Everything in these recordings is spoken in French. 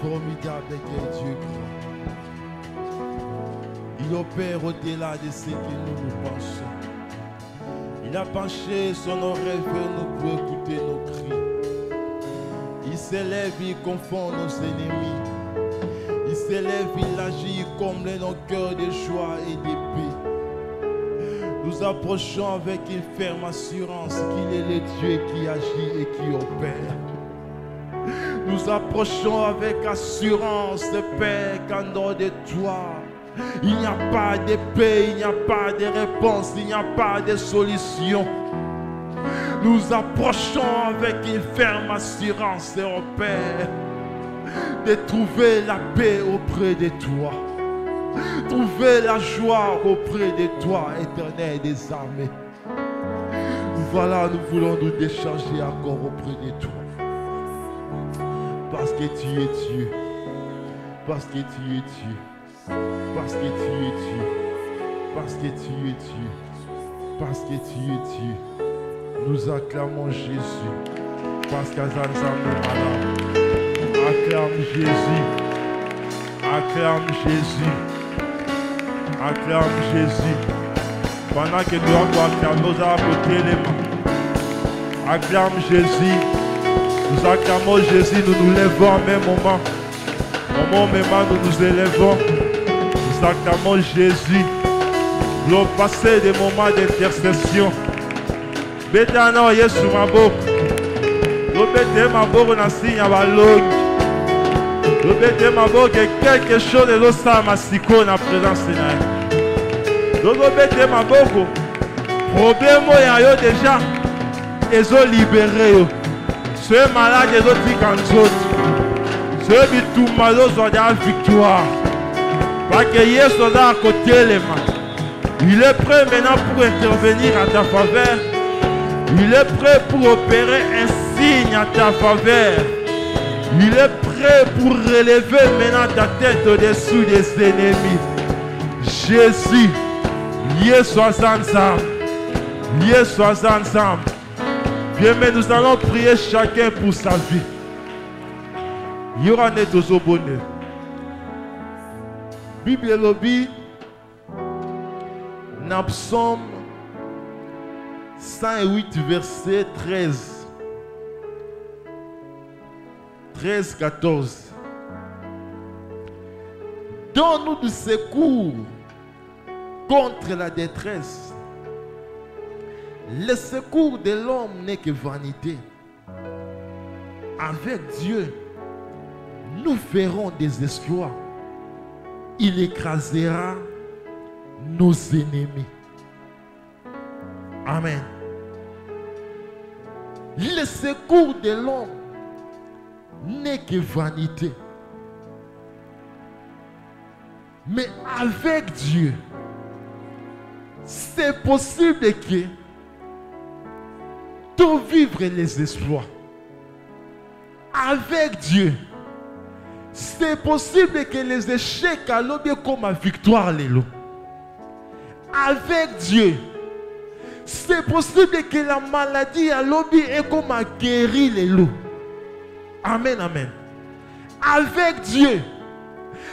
Formidable est Dieu grand. Il opère au-delà de ce que nous pensons. Il a penché son oreille vers nous pour écouter nos cris. Il s'élève, il confond nos ennemis. Il s'élève, il agit, il comble nos cœurs de joie et de paix. Nous approchons avec une ferme assurance qu'il est le Dieu qui agit et qui opère. Nous approchons avec assurance, Père, qu'en dehors de toi, il n'y a pas de paix, il n'y a pas de réponse, il n'y a pas de solution. Nous approchons avec une ferme assurance, oh Père, de trouver la paix auprès de toi. Trouver la joie auprès de toi, Éternel des armées. Voilà, nous voulons nous décharger encore auprès de toi. Parce que tu es Dieu. Parce que tu es Dieu. Parce que tu es Dieu. Parce que tu es Dieu. Parce que tu es Dieu. Nous acclamons Jésus. Parce acclame Jésus. Acclame Jésus. Acclame Jésus. Pendant que nous allons acclamer, nous allons côté les mains. Acclame Jésus. Nous acclamons Jésus, nous nous levons en même moment. Au même moment, nous nous élevons. Nous acclamons Jésus. Nous allons passer des moments d'intercession. Bétano, Yesu Mabo. Nous bétons Mabo, on a signé à Ballon. Nous bétons Mabo, que quelque chose de l'eau ça m'a sico en présence de nous bétons Mabo. Problème, il y a déjà. Ils ont libéré. Ceux malades, ils ont dit qu'en autres. Ceux qui tout malades ont la victoire. Parce que Yesu est à côté les mains. Il est prêt maintenant pour intervenir à ta faveur. Il est prêt pour opérer un signe à ta faveur. Il est prêt pour relever maintenant ta tête au-dessous des ennemis. Jésus, lié soit ensemble. Lié soit ensemble. Bien, mais nous allons prier chacun pour sa vie. Il y aura net au bonheur. Bible lobby, dans Psaume 108, verset 13. 13-14. Donne-nous du secours contre la détresse. Le secours de l'homme n'est que vanité. Avec Dieu, nous ferons des exploits. Il écrasera nos ennemis. Amen. Le secours de l'homme n'est que vanité. Mais avec Dieu, c'est possible que de vivre les exploits. Avec Dieu, c'est possible que les échecs à l'objet comme ma victoire les lots. Avec Dieu, c'est possible que la maladie à l'objet est comme à guérir les lots. Amen, amen. Avec Dieu,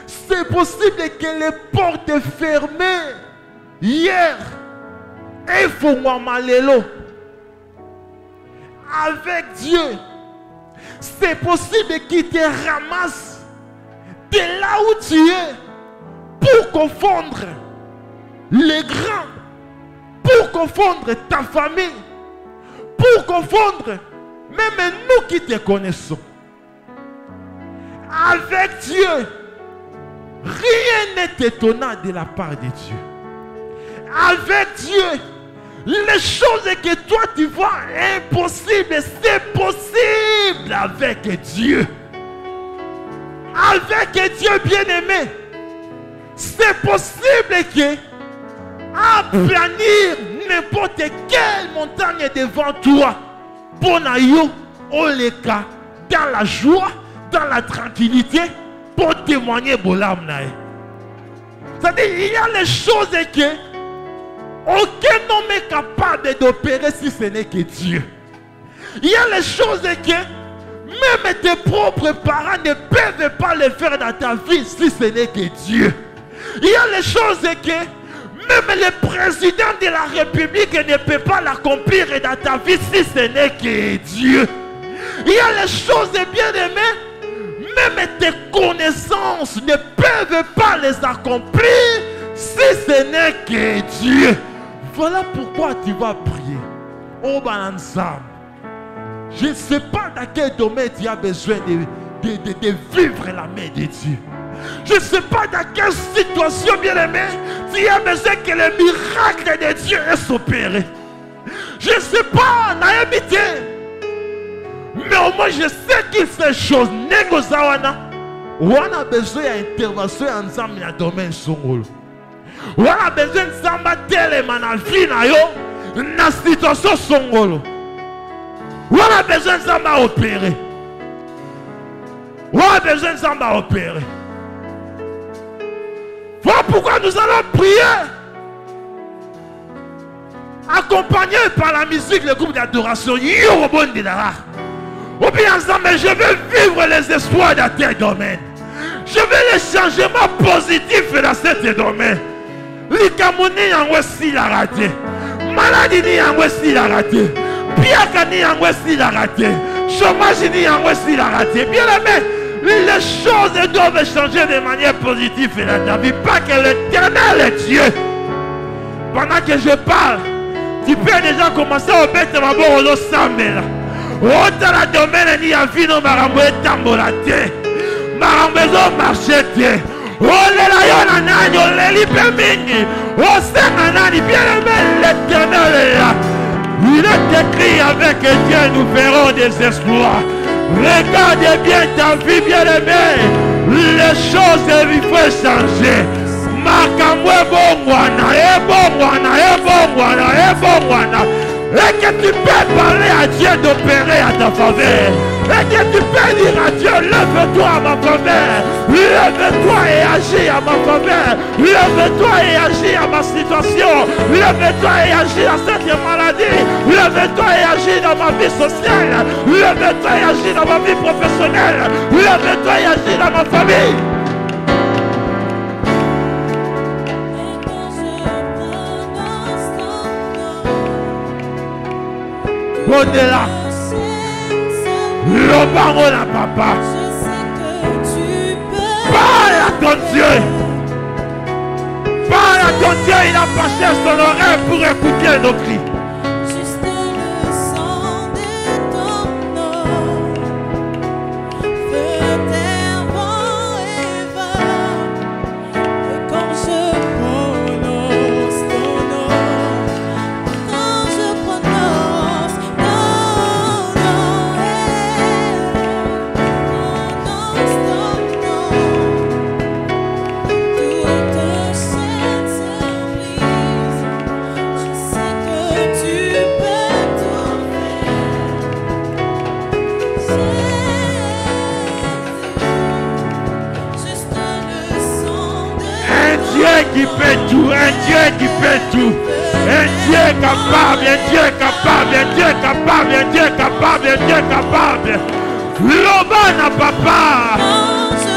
c'est possible que les portes fermées hier et faut moi les lots. Avec Dieu, c'est possible qu'il te ramasse de là où tu es pour confondre les grands, pour confondre ta famille, pour confondre même nous qui te connaissons. Avec Dieu, rien n'est étonnant de la part de Dieu. Avec Dieu, les choses que toi tu vois impossibles, c'est possible avec Dieu. Avec Dieu bien-aimé, c'est possible que aplanir n'importe quelle montagne devant toi. Pour naïo, on les cas dans la joie, dans la tranquillité, pour témoigner bolam naï. C'est-à-dire, il y a les choses que aucun homme est capable d'opérer si ce n'est que Dieu. Il y a les choses que Même tes propres parents ne peuvent pas le faire dans ta vie si ce n'est que Dieu. Il y a les choses que même le président de la République ne peut pas l'accomplir dans ta vie si ce n'est que Dieu. Il y a les choses bien aimées, même tes connaissances ne peuvent pas les accomplir si ce n'est que Dieu. Voilà pourquoi tu vas prier. Oh ensemble. Je ne sais pas dans quel domaine tu as besoin de vivre la main de Dieu. Je ne sais pas dans quelle situation, bien aimé, tu as besoin que le miracle de Dieu s'opère. Je ne sais pas, naïbité. Mais au moins je sais qu'il fait chose. On a besoin d'intervention ensemble dans le domaine songolo. On a besoin de s'abattre dans la vie, dans la situation songolo. On a besoin de s'en opérer. On a besoin de s'en opérer. Voilà pourquoi nous allons prier. Accompagné par la musique, le groupe d'adoration. Ou bien ensemble, je vais vivre les espoirs dans tes domaines. Je veux les changements positifs dans ce domaine. Likamoni en aussi la raté. Maladie en aussi la raté. Piakani en aussi la raté. Chômage en aussi la raté. Bien aimé, les choses doivent changer de manière positive dans ta vie. Pas que l'Éternel est Dieu. Pendant que je parle, tu peux déjà commencer à mettre ma boue au sambela. Autant la domaine ni en vie, non, marambo et tambolate. Marambezo marchete. Oh, les laïons en âne, oh, les libémini. Oh, c'est un âne, bien aimé, l'Éternel est là. Il est écrit avec Dieu, nous verrons des espoirs. Regarde bien ta vie, bien aimé. Les choses, il faut changer. Et que tu peux parler à Dieu d'opérer à ta faveur. Et que tu peux dire à Dieu, lève-toi à ma faveur. Lève-toi et agis à ma faveur. Lève-toi et agis à ma situation. Lève-toi et agis à cette maladie. Lève-toi et agis dans ma vie sociale. Lève-toi et agis dans ma vie professionnelle. Lève-toi et agis dans ma famille. Au-delà, le baron à papa. Parle à ton Dieu. Parle à ton Dieu, il a passé son oreille pour écouter nos cris. Qui fait tout, un Dieu qui fait tout, un Dieu capable, un Dieu capable, un Dieu capable, un Dieu capable, un Dieu capable. L'Obana papa,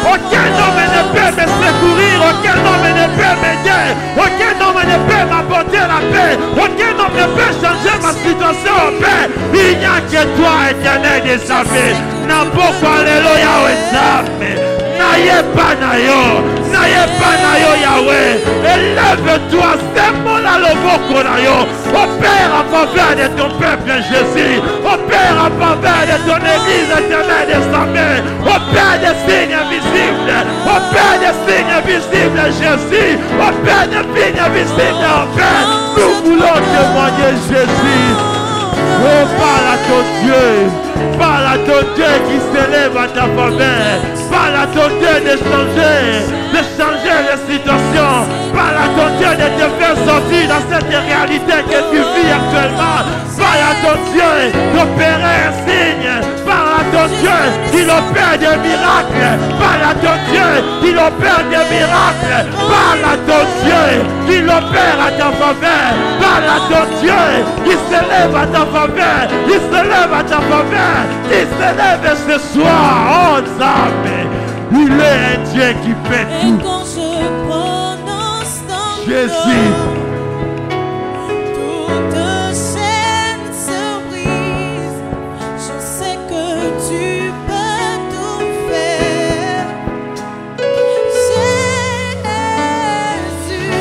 aucun homme ne peut me secourir, aucun homme ne peut m'aider, aucun homme ne peut m'apporter la paix, aucun homme ne peut changer ma situation en paix. Il n'y a que toi, Éternel des armées. N'importe alléluia au examen. N'ayez pas nayo, n'ayez pas nayo Yahweh. Élève-toi, c'est mon aloboko nayo. Opère en faveur de ton peuple Jésus. Opère en faveur de ton église éternelle des armées. Opère des signes visibles. Opère des signes visibles Jésus. Opère des signes visibles en paix. Nous voulons témoigner Jésus. Oh, parle à ton Dieu. Parle à ton Dieu qui s'élève à ta faveur. Parle à ton Dieu de changer les situations. Parle à ton Dieu de te faire sortir dans cette réalité que tu vis actuellement. Parle à ton Dieu d'opérer un signe. Parle à ton Dieu qui qu'il opère des miracles. Parle à ton Dieu, qu'il opère des miracles. Parle à ton Dieu, qu'il opère à ta faveur. Parle à ton Dieu, qui se lève à ta faveur. Qui se lève à ta faveur. Qui se lève ce soir. Oh Zambé, il est un Dieu qui fait Et tout. quand je prononce ton Jésus. nom, toute chaîne se brise. Je sais que tu peux tout faire. Jésus,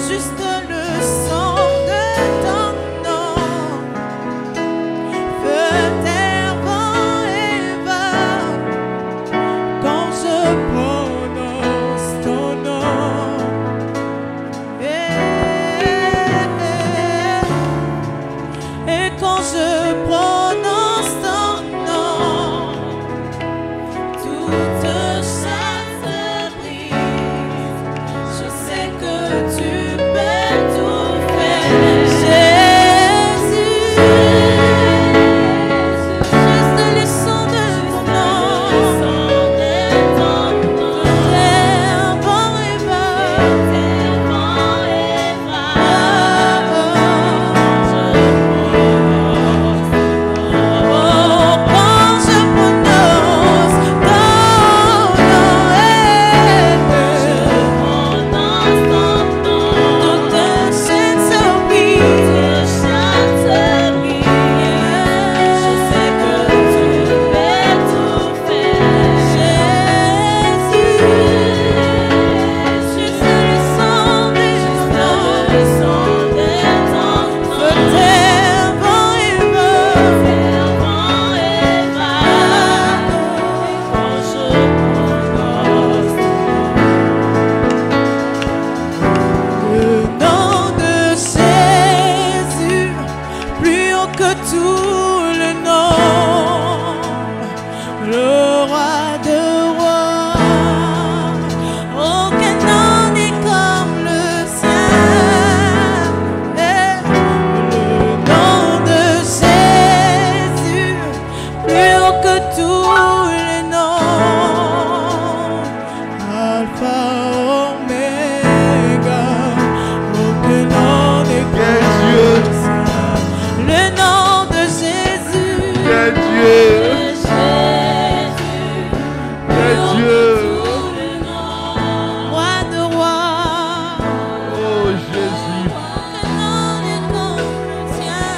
juste le sang de ton nom. Feu, terre, vent et vent. Quand je prononce ton nom, et quand je prononce ton nom, toute chaîne se brise. Je sais que tu peux tout faire. Jésus, juste le son de ton nom. Terre, vent et oh, quand je prononce ton nom, toute chaîne se brise. Je sais que tu peux tout faire. Jésus, juste le sang de ton nom. Feu, terre, vent et le nom de Jésus, plus haut que tout le nom, le roi de rois, aucun nom n'est comme le sien. Le nom de Jésus, plus haut que tous les noms, Alpha, Oméga, aucun nom n'est comme le sien. Le nom de Jésus, Quel Dieu, quel Dieu. roi de rois, Oh Jésus. aucun nom n'est comme le sien.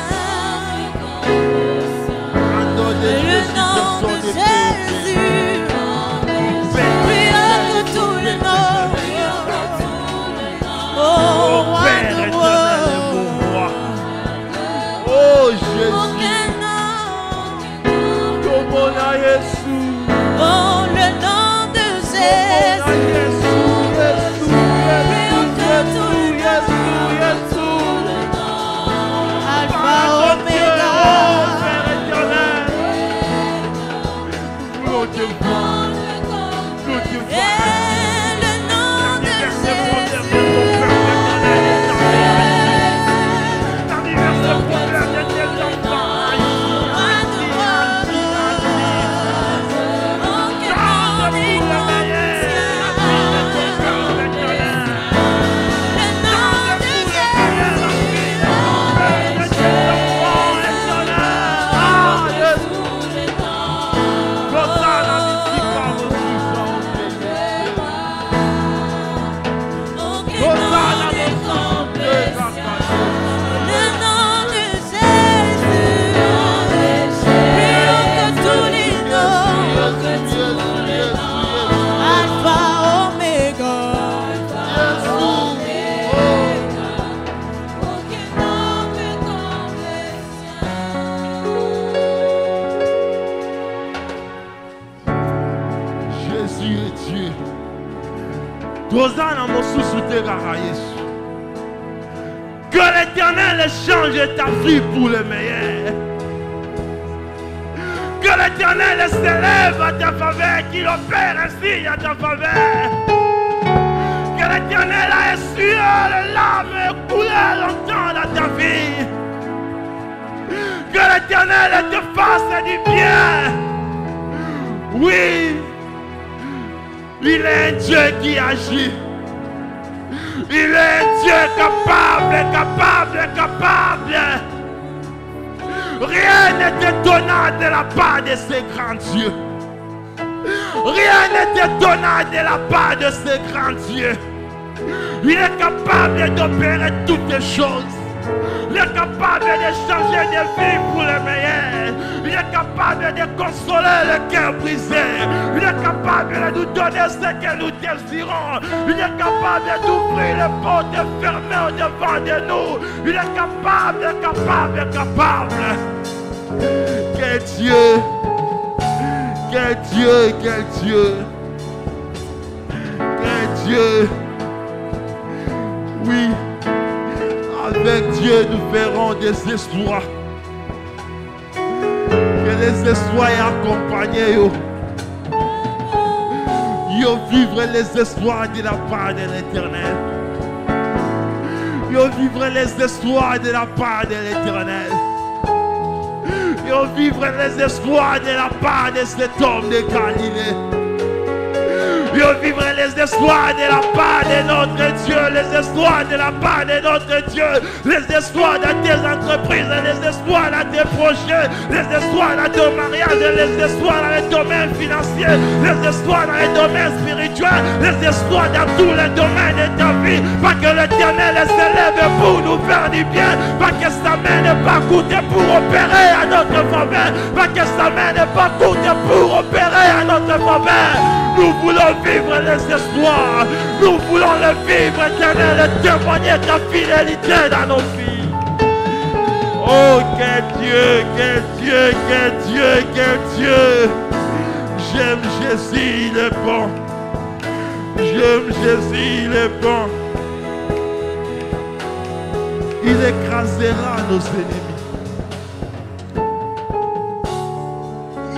Un nom de Le Jésus, nom ce de sont des Jésus, plus haut que tous les noms. Oh, roi Père de éternel et rois, mon roi. Oh Jésus. aucun nom. Tomona Jésus. Oh, le nom de Tomona Jésus, Jésus. Jésus. Jésus. Jésus. Alpha, Oméga. Oh Père éternel. Nous te voulons. Nous te voulons. Et le nom de Jésus, roi de rois, aucun nom n'est comme le sien. Le nom de Alpha, Oméga. Jésus est Dieu. Dozana mosusu te kaka Yesu. Que l'Éternel change ta vie pour le meilleur. Que l'Éternel s'élève à ta faveur, qu'il opère ainsi à ta faveur. Que l'Éternel a essuyé les larmes coulées longtemps dans ta vie. Que l'Éternel te fasse du bien. Oui, il est un Dieu qui agit. Il est un Dieu capable, capable, capable. Rien n'est étonnant de la part de ce grand Dieu. Rien n'est étonnant de la part de ce grand Dieu. Il est capable d'opérer toutes les choses. Il est capable de changer de vie pour le meilleur. Il est capable de consoler le cœur brisé. Il est capable de nous donner ce que nous désirons. Il est capable d'ouvrir les portes fermées au-devant de nous. Il est capable, capable, capable. Quel Dieu! Quel Dieu! Quel Dieu! Quel Dieu! Oui, avec Dieu nous ferons des exploits. Que les exploits aient accompagné yo. Yo vivre les exploits de la part de l'Éternel. Yo vivre les exploits de la part de l'Éternel. Yo vivre les exploits de la part de cet homme de Galilée. Yo vivre les exploits de la part de notre Dieu, les exploits de la part de notre Dieu, les exploits dans tes entreprises, les exploits dans tes projets, les exploits dans ton mariage, les exploits dans les domaines financiers, les exploits dans les domaines spirituels, les exploits dans tous les domaines de ta vie, pas que l'Éternel s'élève pour nous faire du bien, pas que sa main n'est pas coûtée pour opérer à notre faveur, pas que sa main n'est pas coûtée pour opérer à notre faveur. Nous voulons vivre les espoirs. Nous voulons le vivre, Éternel, et témoigner ta fidélité dans nos vies. Oh, quel Dieu, quel Dieu, quel Dieu, quel Dieu. J'aime Jésus, il est bon. J'aime Jésus, il est bon. Il écrasera nos ennemis.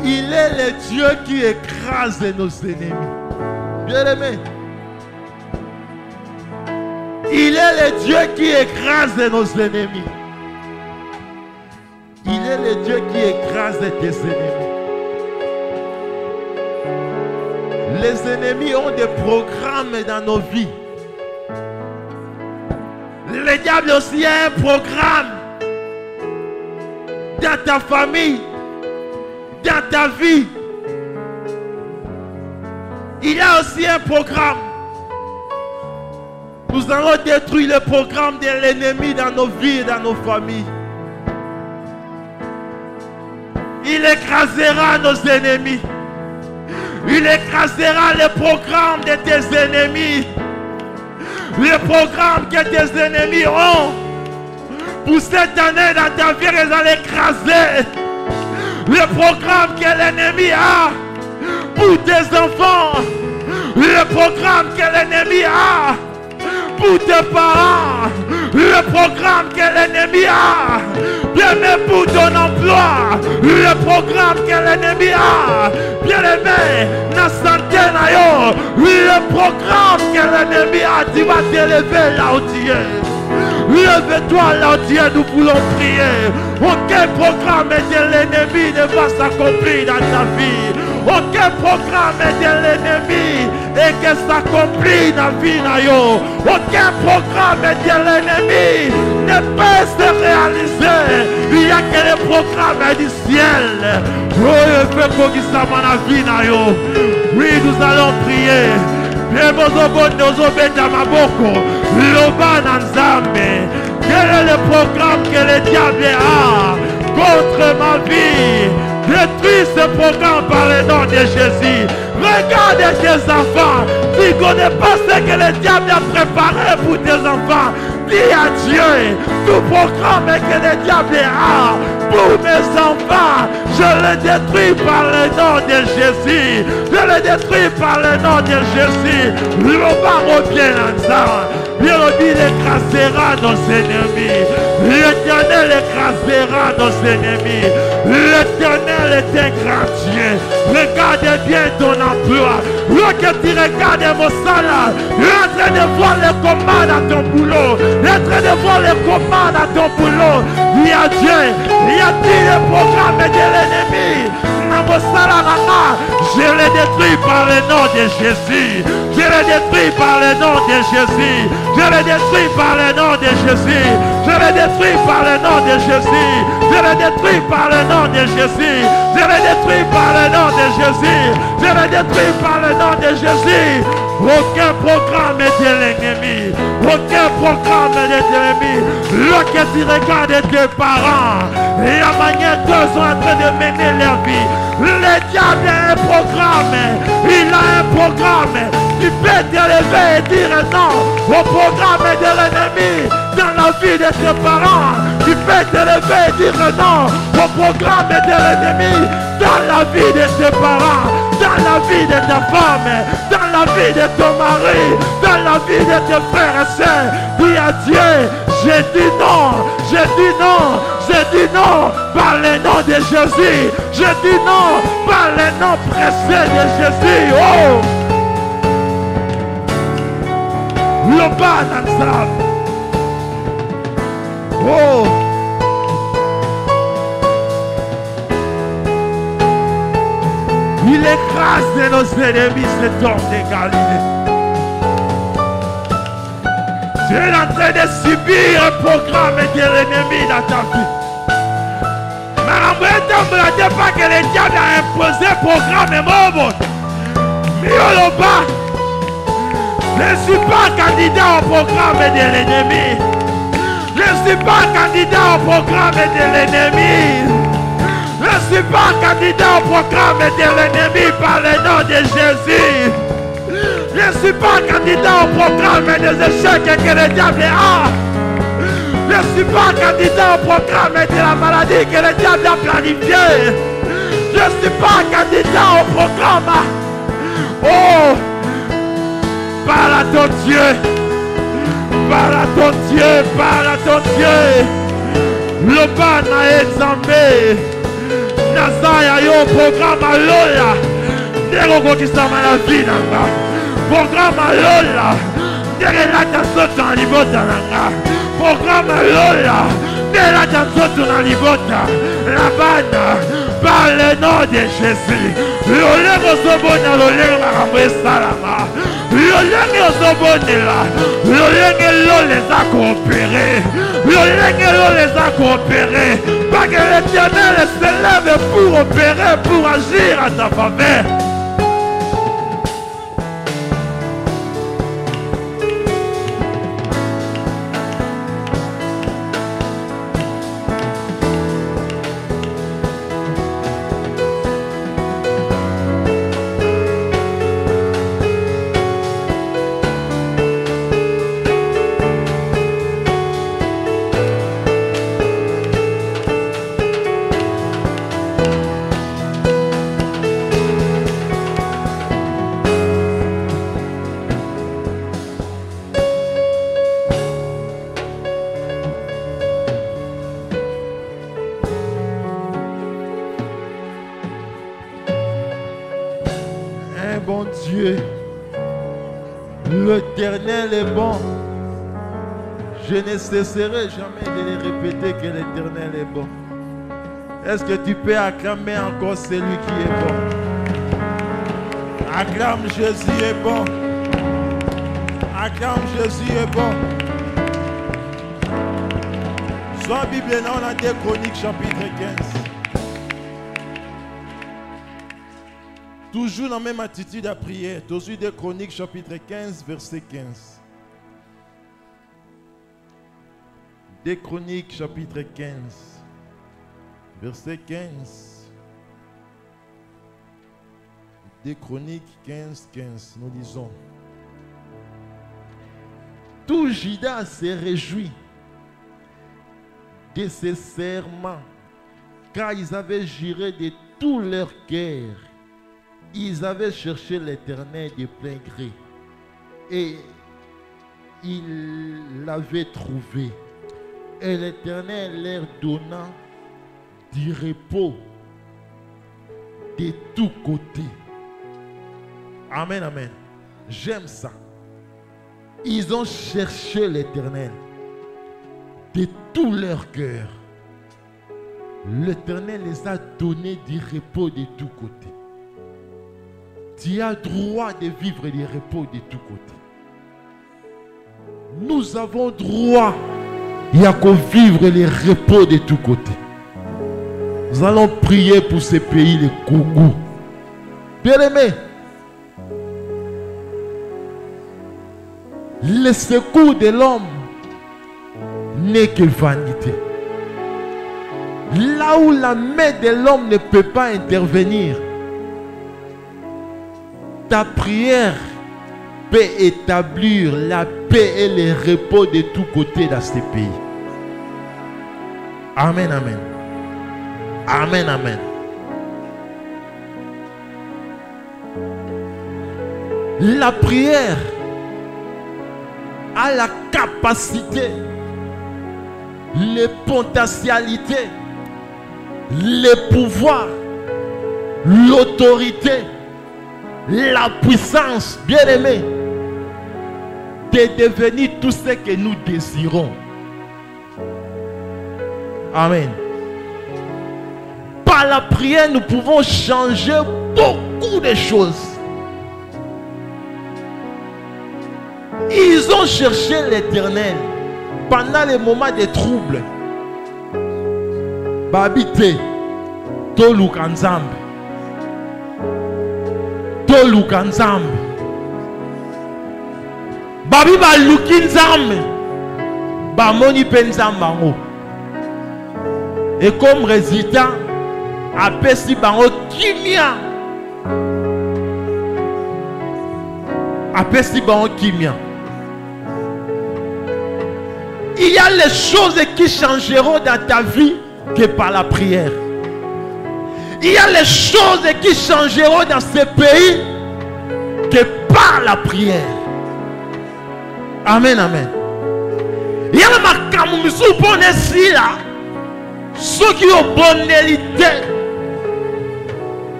Il est le Dieu qui écrase nos ennemis. Bien-aimé. Il est le Dieu qui écrase nos ennemis. Il est le Dieu qui écrase tes ennemis. Les ennemis ont des programmes dans nos vies. Le diable aussi a un programme dans ta famille, dans ta vie. Il y a aussi un programme. Nous allons détruire le programme de l'ennemi dans nos vies et dans nos familles. Il écrasera nos ennemis. Il écrasera le programme de tes ennemis. Le programme que tes ennemis ont pour cette année dans ta vie, ils vont l'écraser. Le programme que l'ennemi a pour tes enfants. Le programme que l'ennemi a pour tes parents. Le programme que l'ennemi a bien-aimé pour ton emploi. Le programme que l'ennemi a bien-aimé dans santé. Le programme que l'ennemi a, tu vas t'élever là où tu es. Lève-toi là où tu es, nous voulons prier. Aucun programme de l'ennemi ne va s'accomplir dans ta vie. Aucun programme de l'ennemi et que s'accomplit dans la vie. Aucun programme de l'ennemi ne peut se réaliser. Il n'y a que le programme du ciel. Oui, nous allons prier. Quel est le programme que le diable a contre ma vie? Détruis ce programme par le nom de Jésus. Regarde tes enfants. Tu ne connais pas ce que le diable a préparé pour tes enfants. Dis à Dieu, tout programme que le diable a pour mes enfants, je le détruis par le nom de Jésus. Je le détruis par le nom de Jésus. L'Obama revient ensemble. Il écrasera nos ennemis. L'Éternel écrasera nos ennemis. L'Éternel est un grand Dieu. Regarde bien ton emploi. Lorsque tu regardes mon salaire, il est en train de voir les commandes à ton boulot. Il est en train de voir les commandes à ton boulot. Il y a Dieu. Il y a dit le programme de l'ennemi. Je les détruis par le nom de Jésus. Je les détruis par le nom de Jésus. Je les détruis par le nom de Jésus. Je les détruis par le nom de Jésus. Je les détruis par le nom de Jésus. Je les détruis par le nom de Jésus. Je les détruis par le nom de Jésus. Aucun programme de l'ennemi. Aucun programme de l'ennemi. Lorsque tu regardes tes parents et la manière dont ils sont en train de mener leur vie, le diable a un programme. Il a un programme. Tu peux te lever et dire non au programme de l'ennemi dans la vie de tes parents. Tu peux te lever et dire non au programme de l'ennemi dans la vie de tes parents, dans la vie de ta femme, dans la vie de ton mari, dans la vie de tes frères et sœurs. Dis à Dieu, j'ai dit non, j'ai dit non, j'ai dit non par le nom de Jésus. J'ai dit non par le nom précieux de Jésus. Oh! Le bananzab. Oh! Il écrase nos ennemis, cet homme de Galilée. Tu es en train de subir un programme de l'ennemi dans ta vie. Mais ne dis pas que le diable a imposé un programme et mon Mioloba, je ne suis pas candidat au programme de l'ennemi. Je ne suis pas candidat au programme de l'ennemi. Je ne suis pas candidat au programme de l'ennemi par le nom de Jésus. Je ne suis pas candidat au programme des échecs que le diable a. Je ne suis pas candidat au programme de la maladie que le diable a planifié. Je ne suis pas candidat au programme. Oh, parle à ton Dieu. Parle à ton Dieu. Parle à ton Dieu. Le ban a examé. Nazaya yo programme Lola. Ndeko kisama la vie nanga. Programme Lola. Ndeko la tasoto na libota nanga. Programme Lola. Ndeko la tasoto na libota. La bana. Par le nom de Jésus. Lolego zobona lolego makamwe salama. Lolego zobonela. Lolego lo les a coopérés. Lolego lo les a coopérés. Pas que l'Éternel se lève pour opérer, pour agir à ta faveur. Bon Dieu, l'Éternel est bon. Je ne cesserai jamais de le répéter que l'Éternel est bon. Est-ce que tu peux acclamer encore celui qui est bon? Acclame Jésus est bon. Acclame Jésus est bon. Soit Bible, on a 2 Chroniques chapitre 15. Toujours dans la même attitude à prière. Toujours 2 Chroniques chapitre 15 verset 15. 2 Chroniques chapitre 15 verset 15. 2 Chroniques 15, 15. Nous lisons. Tout Juda se réjouit de ces serments, car ils avaient juré de tout leur cœur. Ils avaient cherché l'Éternel de plein gré et ils l'avaient trouvé. Et l'Éternel leur donna du repos de tous côtés. Amen, amen. J'aime ça. Ils ont cherché l'Éternel de tout leur cœur. l'Éternel les a donné du repos de tous côtés. Tu as droit de vivre du repos de tous côtés. Nous avons droit de vivre le repos de tous côtés. Nous allons prier pour ce pays, le Congo. Bien-aimés, le secours de l'homme n'est que vanité. Là où la main de l'homme ne peut pas intervenir, ta prière peut établir la paix et le repos de tous côtés dans ce pays. Amen, amen. Amen, amen. La prière a la capacité, les potentialités, le pouvoir, l'autorité, la puissance, bien-aimé, de devenir tout ce que nous désirons. Amen. Par la prière, nous pouvons changer beaucoup de choses. Ils ont cherché l'Éternel pendant les moments de troubles. Babité, Tolukanzambe, Tolukanzambe, Babi Balukinzambe, Bamoni Penzambango. Et comme résultat, apesi bango kimia. Apesi bango kimia. Il y a les choses qui changeront dans ta vie que par la prière. Il y a les choses qui changeront dans ce pays que par la prière. Amen, amen. Il y a ma kamumisu bonesi là. Ceux qui ont bonne élité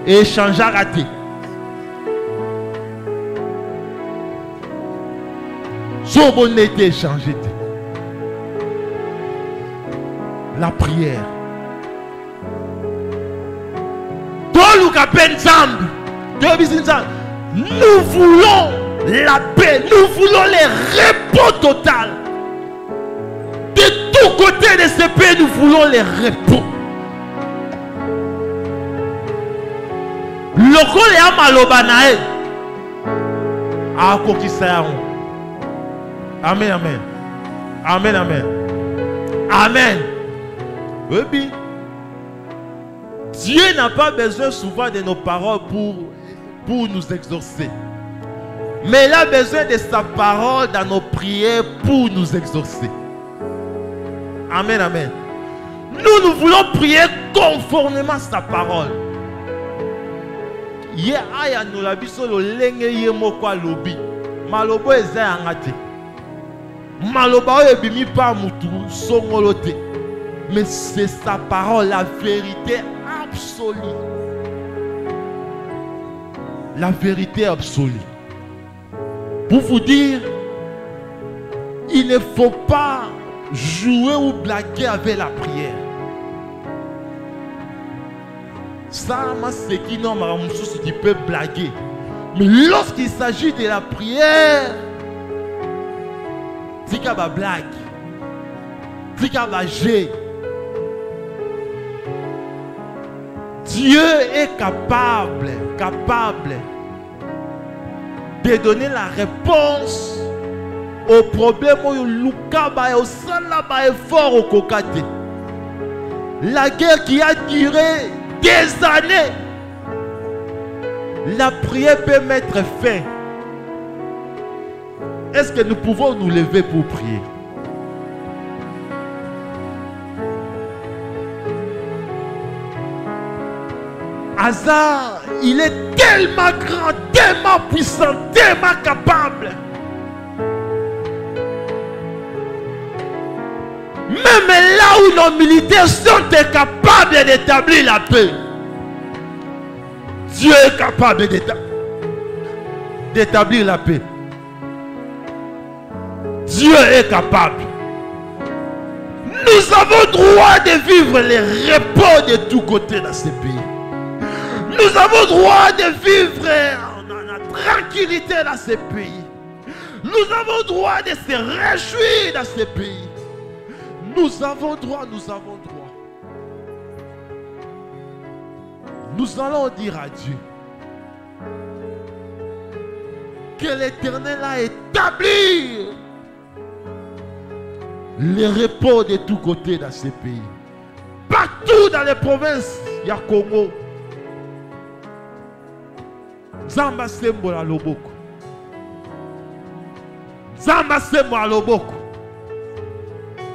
et changer à rater. Ceux qui ont bonne élité et changer. La prière. Nous voulons la paix, nous voulons le repos total. De tous côtés de ce pays, nous voulons le repos. Lokole ya maloba nae. Akokisa. Amen, amen. Amen, amen. Amen. Oui. Dieu n'a pas besoin souvent de nos paroles pour nous exaucer. Mais il a besoin de sa parole dans nos prières pour nous exaucer. Amen, amen. Nous voulons prier conformément à sa parole. Ye aya no la biso lo lenge ye moko lobi. Malobo eza angate. Maloba o ebimi pa mutu songolote. Mais c'est sa parole, la vérité absolue. La vérité absolue. Pour vous dire, il ne faut pas jouer ou blaguer avec la prière. Ça, c'est qui non, tu peux blaguer. Mais lorsqu'il s'agit de la prière, c'est qu'il y a une blague. C'est qu'il y a un jet. Dieu est capable de donner la réponse au problème où Lukaba et au Salaba est fort au Kokate. La guerre qui a duré des années, la prière peut mettre fin. Est-ce que nous pouvons nous lever pour prier? Hazard, il est tellement grand, tellement puissant, tellement capable. Même là où nos militaires sont incapables d'établir la paix, Dieu est capable d'établir la paix. Dieu est capable. Nous avons droit de vivre les repos de tous côtés dans ce pays. Nous avons droit de vivre en tranquillité dans ce pays. Nous avons droit de se réjouir dans ce pays. Nous avons droit, nous avons droit. Nous allons dire à Dieu que l'Éternel a établi le repos de tous côtés dans ce pays. Partout dans les provinces, il y a Congo. Zamba Sembola Loboko. Zamba Sembola Loboko.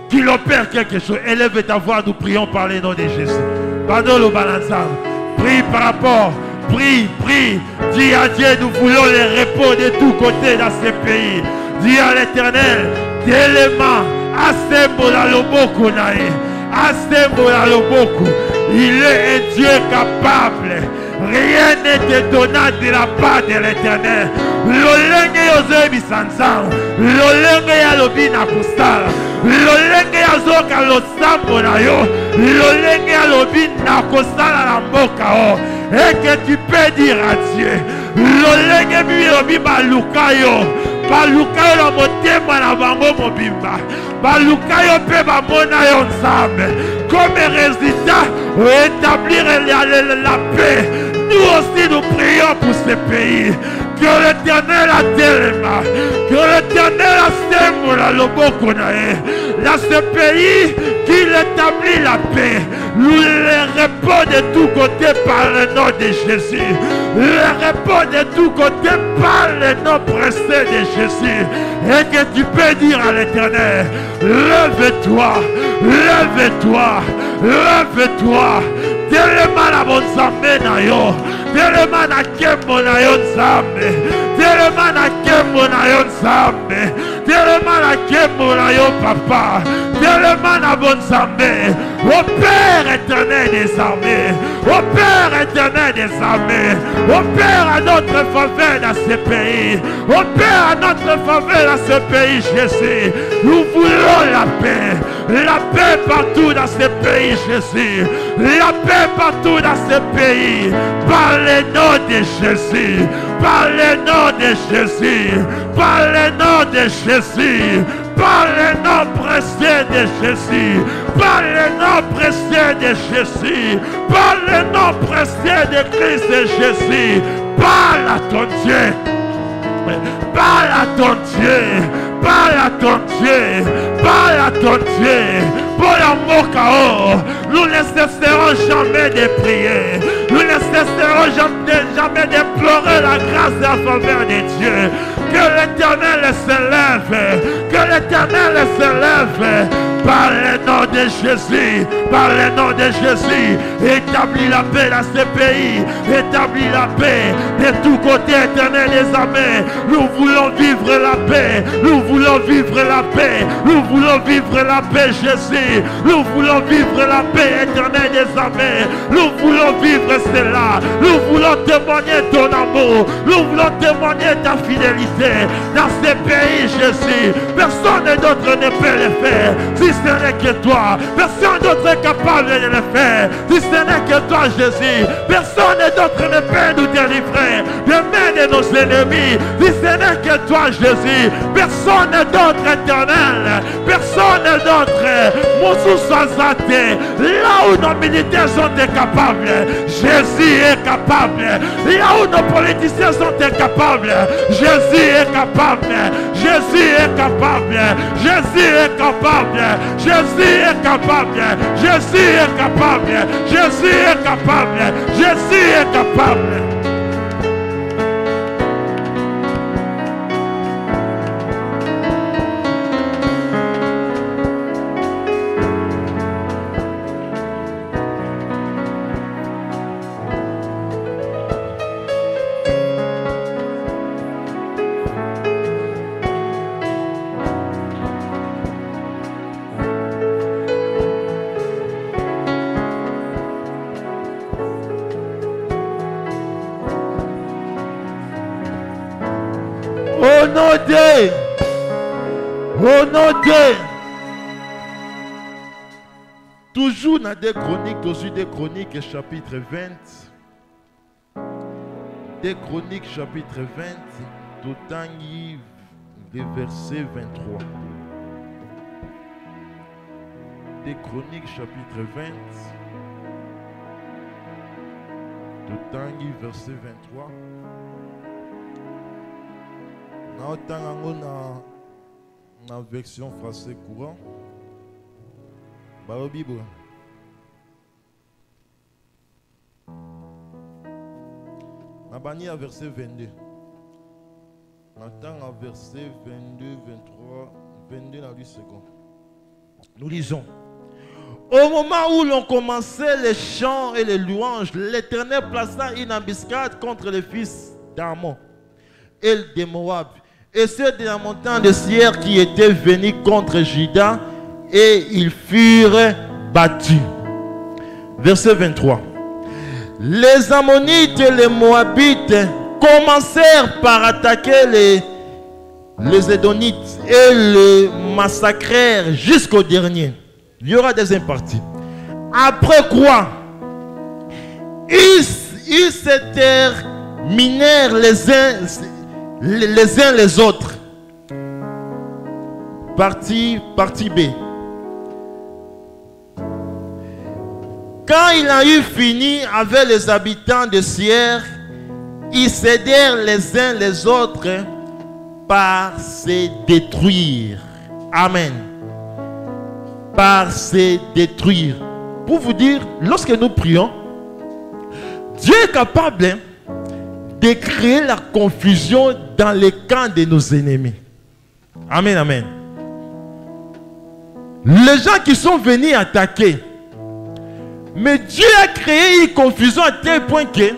Qu'il opère quelque chose. Élève ta voix, nous prions par le nom de Jésus. Pardon le balançant. Prie par rapport. Prie, prie. Dis à Dieu, nous voulons les repos de tous côtés dans ce pays. Dis à l'Éternel, tellement, Asembola Loboko nae. Asembola Loboko. Il est un Dieu capable. Rien n'est étonnant de la part de l'Éternel. Lolenge yozebi sanzao. Lolenge yalobi na kustala. Lolenge yazoka losambo na yo. Lolenge yalobi na kustala na mboka o. Et que tu peux dire à Dieu. Lolenge bilobi baluka yo. Baluka yo na motema na bango mobimba. Baluka yo pe bamona yo nzambe. Comme résultat, établir la paix. Nous aussi nous prions pour ce pays. Que l'Éternel a tellement. Que l'Éternel a sembola loboko nae. Dans ce pays, qu'il établit la paix. Nous les repos de tous côtés par le nom de Jésus. Les repos de tous côtés par le nom précieux de Jésus. Et que tu peux dire à l'Éternel, lève-toi, lève-toi, lève-toi. Tellement la bonne zambé na yo. Tellement na kembo na yo nzambe. Tellement na kembo na yo nzambe. Tellement na kembo na yo papa. Tellement na bonne zambé. Au Père éternel des armées. Au Père éternel des armées. Au Père à notre faveur dans ce pays. Au Père à notre faveur dans ce pays, Jésus. Nous voulons la paix. La paix partout dans ce pays, Jésus. La paix partout dans ce pays. Par le nom de Jésus. Par le nom de Jésus. Par le nom de Jésus. Par le nom précieux de Jésus. Par le nom précieux de Jésus. Par le nom précieux de Christ de Jésus. Parle à ton Dieu. Parle à ton Dieu. Parle à ton Dieu. Parle à ton Dieu. Pour l'amour chaos, nous ne cesserons jamais de prier. Nous ne cesserons jamais d'implorer la grâce et la faveur de Dieu. Que l'Éternel se lève. Que l'Éternel se lève. Par le nom de Jésus. Par le nom de Jésus. Établis la paix dans ce pays. Établis la paix de tous côtés, Éternel des armées. Nous voulons vivre la paix. Nous voulons vivre la paix. Nous voulons vivre la paix, Jésus. Nous voulons vivre la paix, Éternel des armées. Nous voulons vivre cela. Nous voulons témoigner ton amour. Nous voulons témoigner ta fidélité dans ce pays, Jésus. Personne d'autre ne peut le faire si ce n'est que toi. Personne d'autre est capable de le faire si ce n'est que toi, Jésus. Personne d'autre ne peut nous délivrer de main de nos ennemis si ce n'est que toi, Jésus. Personne d'autre, Éternel. Personne d'autre. Là où nos militaires sont incapables, Jésus est capable. Là où nos politiciens sont incapables, Jésus est capable. Jésus est capable. Jésus est capable. Jésus est capable. Jésus est capable. Jésus est capable. Jésus est capable. Au nom de Toujours dans des chroniques, aussi des chroniques chapitre 20. Des chroniques chapitre 20, Totangi, le verset 23. Des chroniques chapitre 20. Totangi, verset 23. Dans la version français courant. Bah, Bible. On banni à verset 22. On attend à verset 22, 23, 22 dans 8 secondes. Nous lisons. Au moment où l'on commençait les chants et les louanges, l'Éternel plaça une embuscade contre les fils d'Ammon et de Moab et ceux de la montagne de Seir qui étaient venus contre Juda, et ils furent battus. Verset 23. Les Ammonites et les Moabites commencèrent par attaquer les Édonites et les massacrèrent jusqu'au dernier. Il y aura des impartis. Après quoi, ils s'exterminèrent les uns les autres. Partie B. Quand il a eu fini avec les habitants de Seir, ils cédèrent les uns les autres par se détruire. Amen. Par se détruire. Pour vous dire, lorsque nous prions, Dieu est capable de créer la confusion dans les camps de nos ennemis. Amen, amen. Les gens qui sont venus attaquer, mais Dieu a créé une confusion à tel point que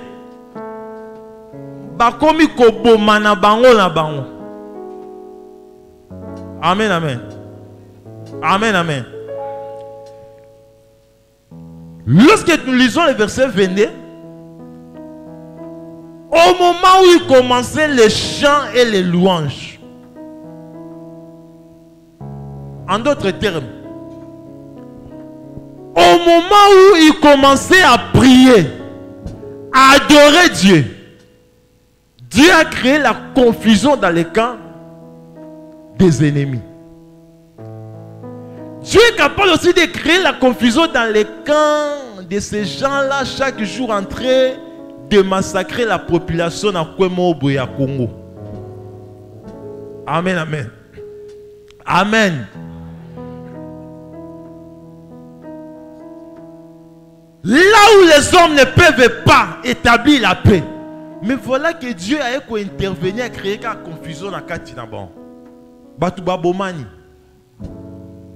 amen, amen. Amen, amen. Lorsque nous lisons le verset 22, au moment où il commençait les chants et les louanges, en d'autres termes, au moment où il commençait à prier, à adorer Dieu, Dieu a créé la confusion dans les camps des ennemis. Dieu est capable aussi de créer la confusion dans les camps de ces gens-là, chaque jour en train de massacrer la population à Kwemobo et à Congo. Amen, amen. Amen. Là où les hommes ne peuvent pas établir la paix, mais voilà que Dieu a intervenu à créer la confusion dans Katinabon. Batuba Bomani.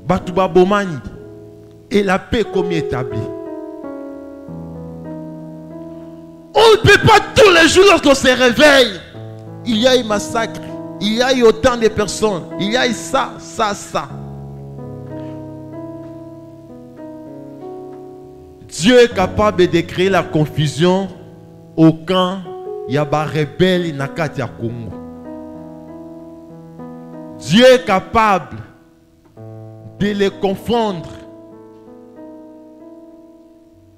Batuba Bomani. Et la paix comme établie. On ne peut pas tous les jours lorsqu'on se réveille. Il y a un massacre. Il y a eu autant de personnes. Il y a eu ça, ça, ça. Dieu est capable de créer la confusion au camp Yaba rebelle Nakatia Congo. Dieu est capable de les confondre.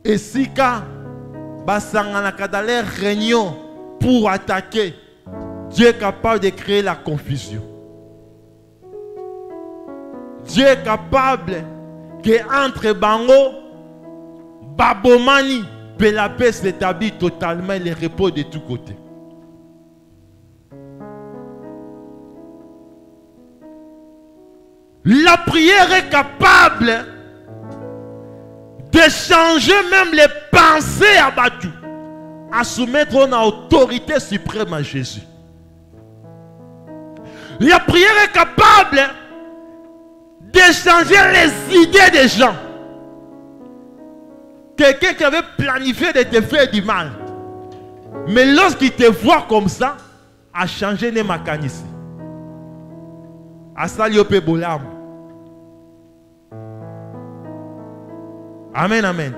Et si quand Basangana dans les réunions pour attaquer, Dieu est capable de créer la confusion. Dieu est capable que entre Bango, Babomani, que la paix s'établit totalement et le repos de tous côtés. La prière est capable de changer même les pensées abattues, à soumettre une autorité suprême à Jésus. La prière est capable de changer les idées des gens. Quelqu'un qui avait planifié de te faire du mal, mais lorsqu'il te voit comme ça, a changé les mécanismes. A saliope bolam. Amen, amen.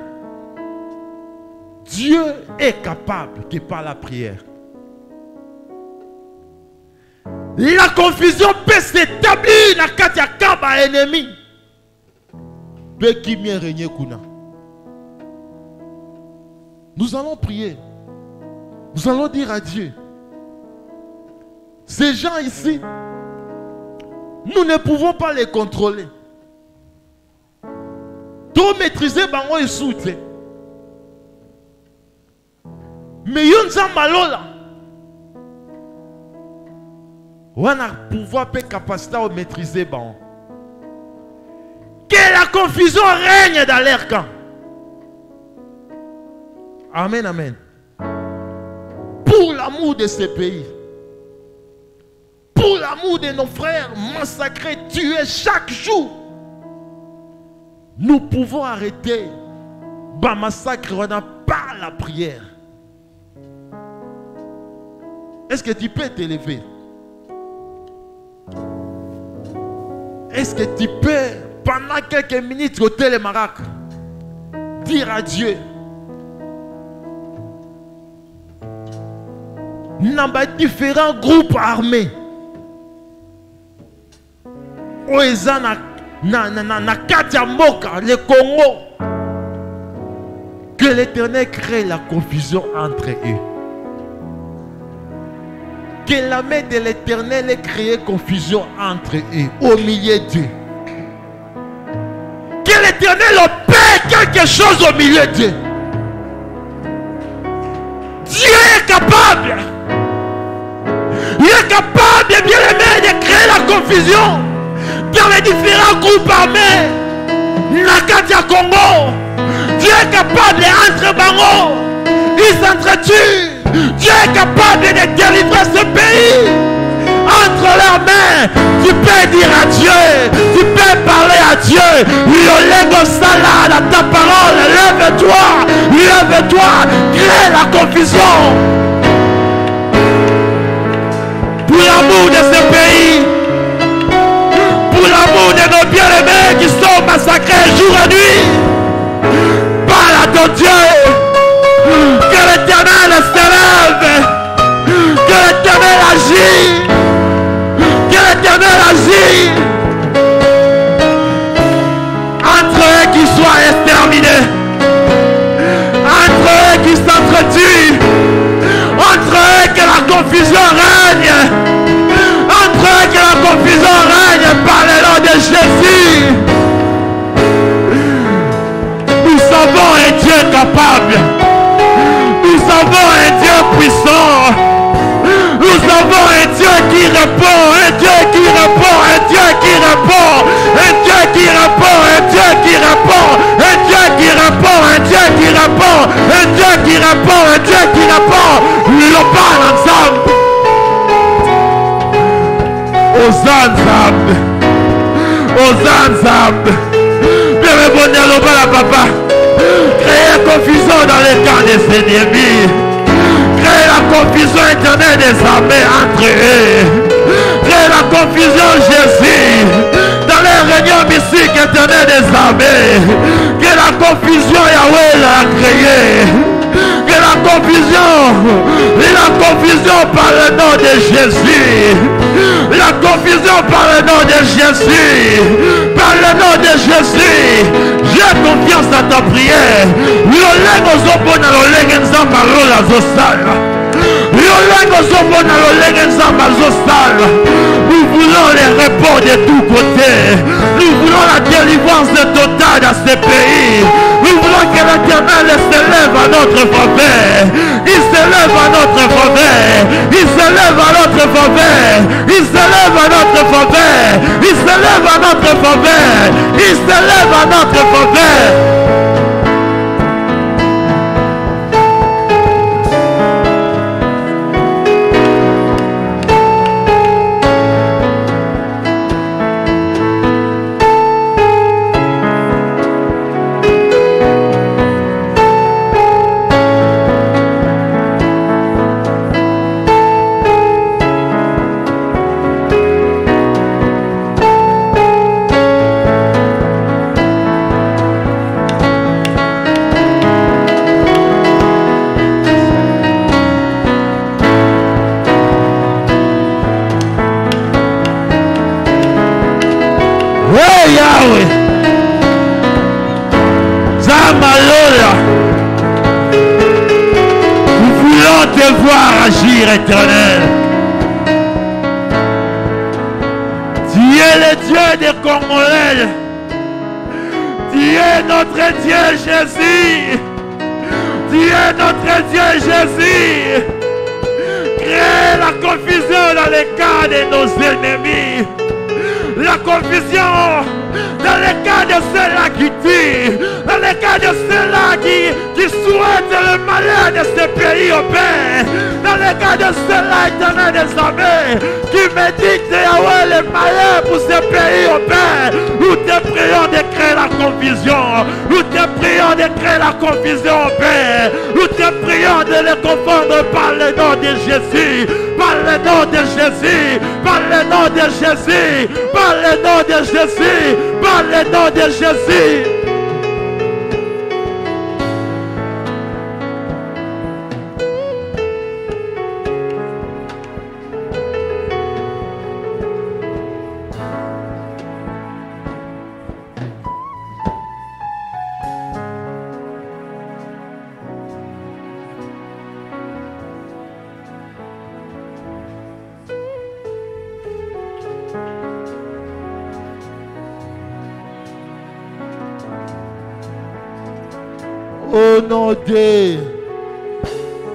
Dieu est capable que par la prière. La confusion peut s'établir dans le cas ennemi. Nous allons prier. Nous allons dire à Dieu. Ces gens ici, nous ne pouvons pas les contrôler. Tout maîtriser, bango et soute. Mais yonza malola. On a pouvoir et capacité à maîtriser bango. Que la confusion règne dans l'air camp. Amen, amen. Pour l'amour de ce pays. Pour l'amour de nos frères massacrés, tués chaque jour. Nous pouvons arrêter. Bah massacre, on n'a pas la prière. Est-ce que tu peux t'élever? Est-ce que tu peux, pendant quelques minutes au télémarac, dire à Dieu, dans différents groupes armés, na Katia Moka, le Congo, que l'Éternel crée la confusion entre eux. Que la main de l'Éternel ait créé confusion entre eux, au milieu d'eux. Que l'Éternel opère quelque chose au milieu d'eux. Dieu est capable. Il est capable, bien aimé, de créer la confusion dans les différents groupes armés. Nakatia Congo. Dieu est capable entre Bango. Ils s'entretuent. Dieu est capable de délivrer ce pays entre leurs mains. Tu peux dire à Dieu, tu peux parler à Dieu. Yolego Salada, ta parole, lève-toi, crée la confusion. Pour l'amour de ce pays, pour l'amour de nos bien-aimés qui sont massacrés jour et nuit, parle à ton Dieu. Que l'Éternel s'élève. Que l'Éternel agit. Que l'Éternel agit. Entre eux qui soient exterminés. Entre eux qui s'entretuent. Entre eux que la confusion règne. Entre eux que la confusion règne par le nom de Jésus. Nous savons un Dieu capable. Nous avons un Dieu puissant. Nous avons un Dieu qui répond. Un Dieu qui répond. Un Dieu qui répond. Un Dieu qui répond. Un Dieu qui répond. Un Dieu qui répond. Un Dieu qui répond. Un Dieu qui répond. Un Dieu qui répond. Nous parle ensemble. Aux ensemble. Bienvenue à l'obala papa. Créer confusion dans les camps de ses ennemis. Créer la confusion éternelle des armées entre eux. Créer la confusion Jésus dans les réunions mystiques éternelles des armées. Que la confusion Yahweh l'a créée. Que la confusion par le nom de Jésus. La confusion par le nom de Jésus. Par le nom de Jésus. J'ai confiance à ta prière. Nous voulons les réponses de tous côtés. Nous voulons la délivrance totale dans ce pays. Nous voulons que l'Éternel s'élève à notre faveur. Il s'élève à notre faveur. Il s'élève à notre faveur. Il s'élève à notre faveur. Il s'élève à notre faveur. Il s'élève à notre faveur. te voir agir, Éternel. Tu es le Dieu des Congolais. Tu es notre Dieu, Jésus. Tu es notre Dieu, Jésus. Crée la confusion dans les cas de nos ennemis. La confusion dans les cas de ceux-là qui tuent, dans les cas de ceux-là qui souhaitent le malheur de ce pays au Père, dans les cas de ceux-là, Éternel des armées, qui méditent Yahweh le malheur pour ce pays au Père. Nous te prions de créer la confusion, nous te prions de créer la confusion au Père, nous te prions de les confondre par le nom de Jésus, par le nom de Jésus, par le nom de Jésus, par le nom de Jésus, par le nom de Jésus.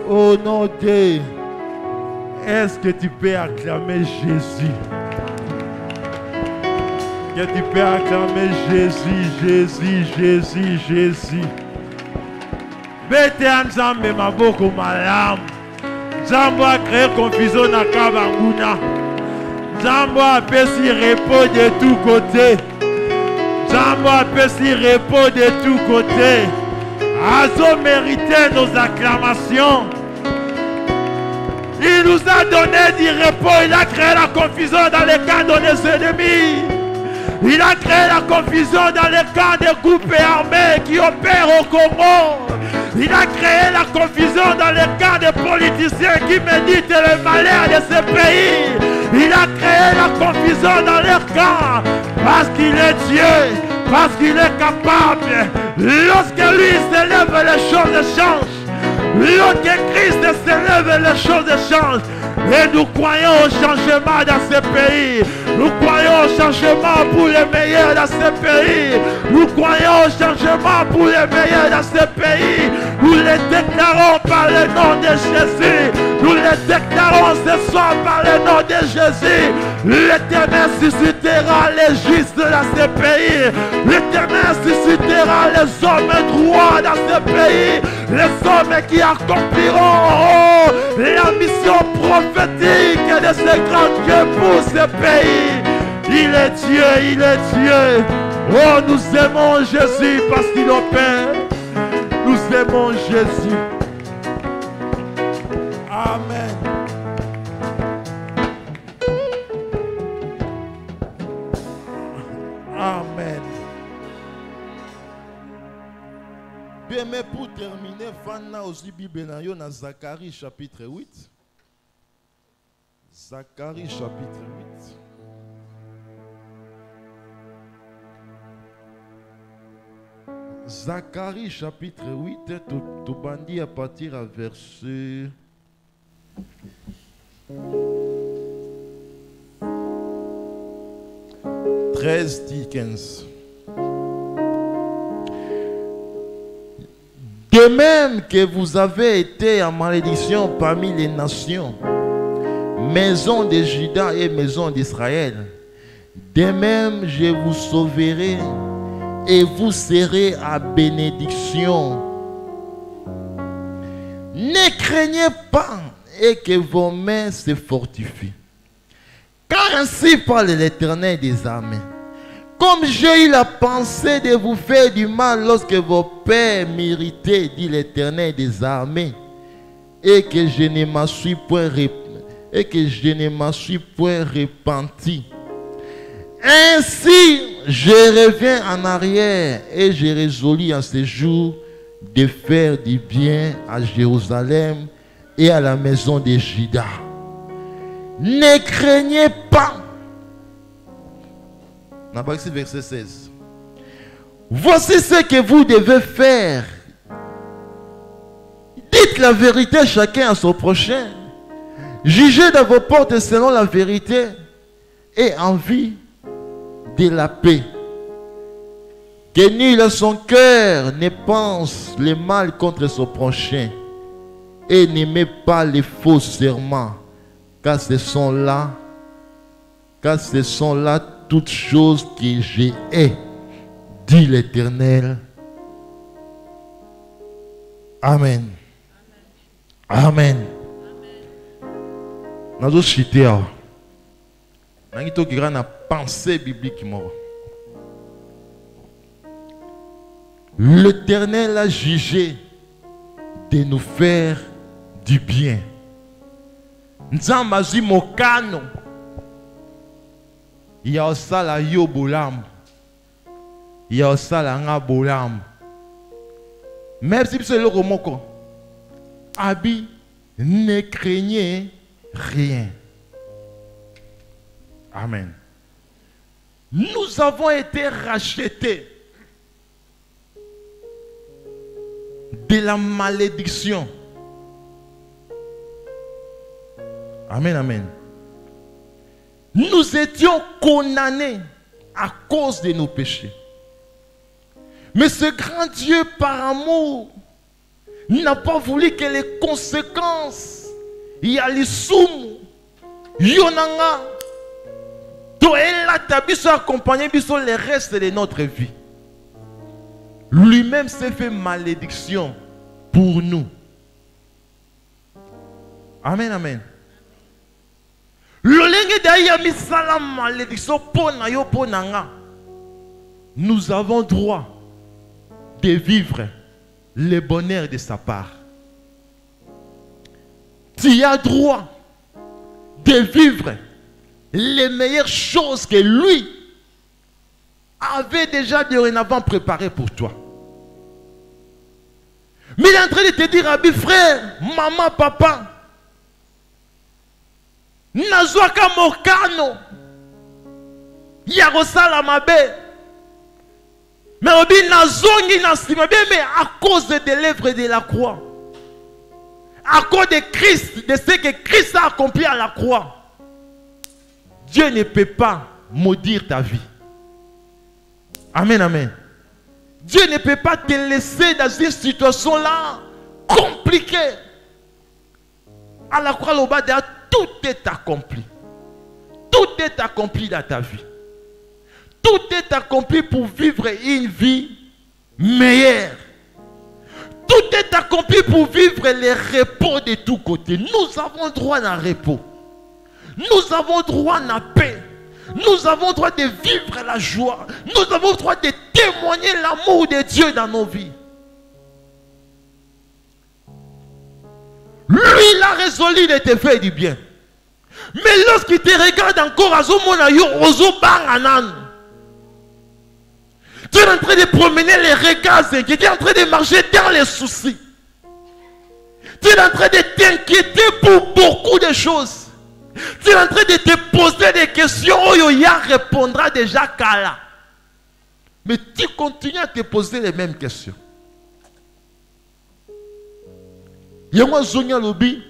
Au nom de, est-ce que tu peux acclamer Jésus? Que tu peux acclamer Jésus, Jésus, Jésus, Jésus. Bete Nzambe maboko malamu. Nzambe a créé confusion na Kabanguna. Nzambe a pesi repos de tous côtés. Nzambe a pesi repos de tous côtés. Azo mérité nos acclamations. Il nous a donné du repos. Il a créé la confusion dans les camps de nos ennemis. Il a créé la confusion dans les camps des groupes armés qui opèrent au Congo. Il a créé la confusion dans les camps des politiciens qui méditent le malheur de ce pays. Il a créé la confusion dans leurs camps parce qu'il est Dieu, parce qu'il est capable. Lorsque lui s'élève, les choses changent. Lorsque Christ s'élève, les choses changent. Et nous croyons au changement dans ce pays. Nous croyons au changement pour les meilleurs dans ce pays. Nous croyons au changement pour les meilleurs dans ce pays. Nous les déclarons par le nom de Jésus. Nous les déclarons ce soir par le nom de Jésus. L'Éternel suscitera les justes dans ce pays. L'Éternel suscitera les hommes droits dans ce pays. Les hommes qui accompliront la mission prophétique de ce grand Dieu pour ce pays. Il est Dieu, il est Dieu. Oh, nous aimons Jésus parce qu'il opère. Nous aimons Jésus. Amen. Amen. Bien, mais pour terminer, Fana aussi Bible dans Zacharie chapitre 8. Zacharie chapitre 8. Zacharie chapitre 8, tout bandit à partir à verset 13, 10, 15. De même que vous avez été en malédiction parmi les nations, maison de Juda et maison d'Israël, de même je vous sauverai et vous serez à bénédiction. Ne craignez pas et que vos mains se fortifient. Car ainsi parle l'Éternel des armées. Comme j'ai eu la pensée de vous faire du mal lorsque vos pères m'irritaient, dit l'Éternel des armées, et que je ne m'en suis point repenti. Ainsi, je reviens en arrière et je résolus en ce jour de faire du bien à Jérusalem et à la maison de Juda. Ne craignez pas. Verset 16. Voici ce que vous devez faire. Dites la vérité chacun à son prochain. Jugez dans vos portes selon la vérité et envie de la paix. Que nul à son cœur ne pense le mal contre son prochain et n'aimez pas les faux serments, car ce sont là toutes choses que j'ai hais, dit l'Éternel. Amen. Amen. Nous avons cité. Nous avons une pensée biblique. L'Éternel a jugé de nous faire du bien. Nzambazi mokano. Il y a ça la yo bolam. Il y a ça la nga bolam. Même si c'est le romoko. Abi, ne craignez rien. Amen. Nous avons été rachetés de la malédiction. Amen, amen. Nous étions condamnés à cause de nos péchés. Mais ce grand Dieu par amour n'a pas voulu que les conséquences yalisum yonanga toela tabiso accompagner biso le reste de notre vie. Lui-même s'est fait malédiction pour nous. Amen, amen. Nous avons droit de vivre le bonheur de sa part. Tu as droit de vivre les meilleures choses que lui avait déjà dorénavant préparées pour toi. Mais il est en train de te dire, Abi frère, maman, papa, Nazwaka mokano Yarosala mabe. Mais Obi nazongi nasima mais à cause de l'œuvre de la croix, à cause de Christ, de ce que Christ a accompli à la croix, Dieu ne peut pas maudire ta vie. Amen, amen. Dieu ne peut pas te laisser dans une situation là compliquée. À la croix, tout est accompli. Tout est accompli dans ta vie. Tout est accompli pour vivre une vie meilleure. Tout est accompli pour vivre le repos de tous côtés. Nous avons droit à un repos. Nous avons droit à la paix. Nous avons droit de vivre la joie. Nous avons droit de témoigner l'amour de Dieu dans nos vies. Lui, il a résolu de te faire du bien. Mais lorsqu'il te regarde encore, tu es en train de promener les regards, tu es en train de marcher dans les soucis. Tu es en train de t'inquiéter pour beaucoup de choses. Tu es en train de te poser des questions. Oyoya répondra déjà Kala. Mais tu continues à te poser les mêmes questions. Yama Zonia Lobi,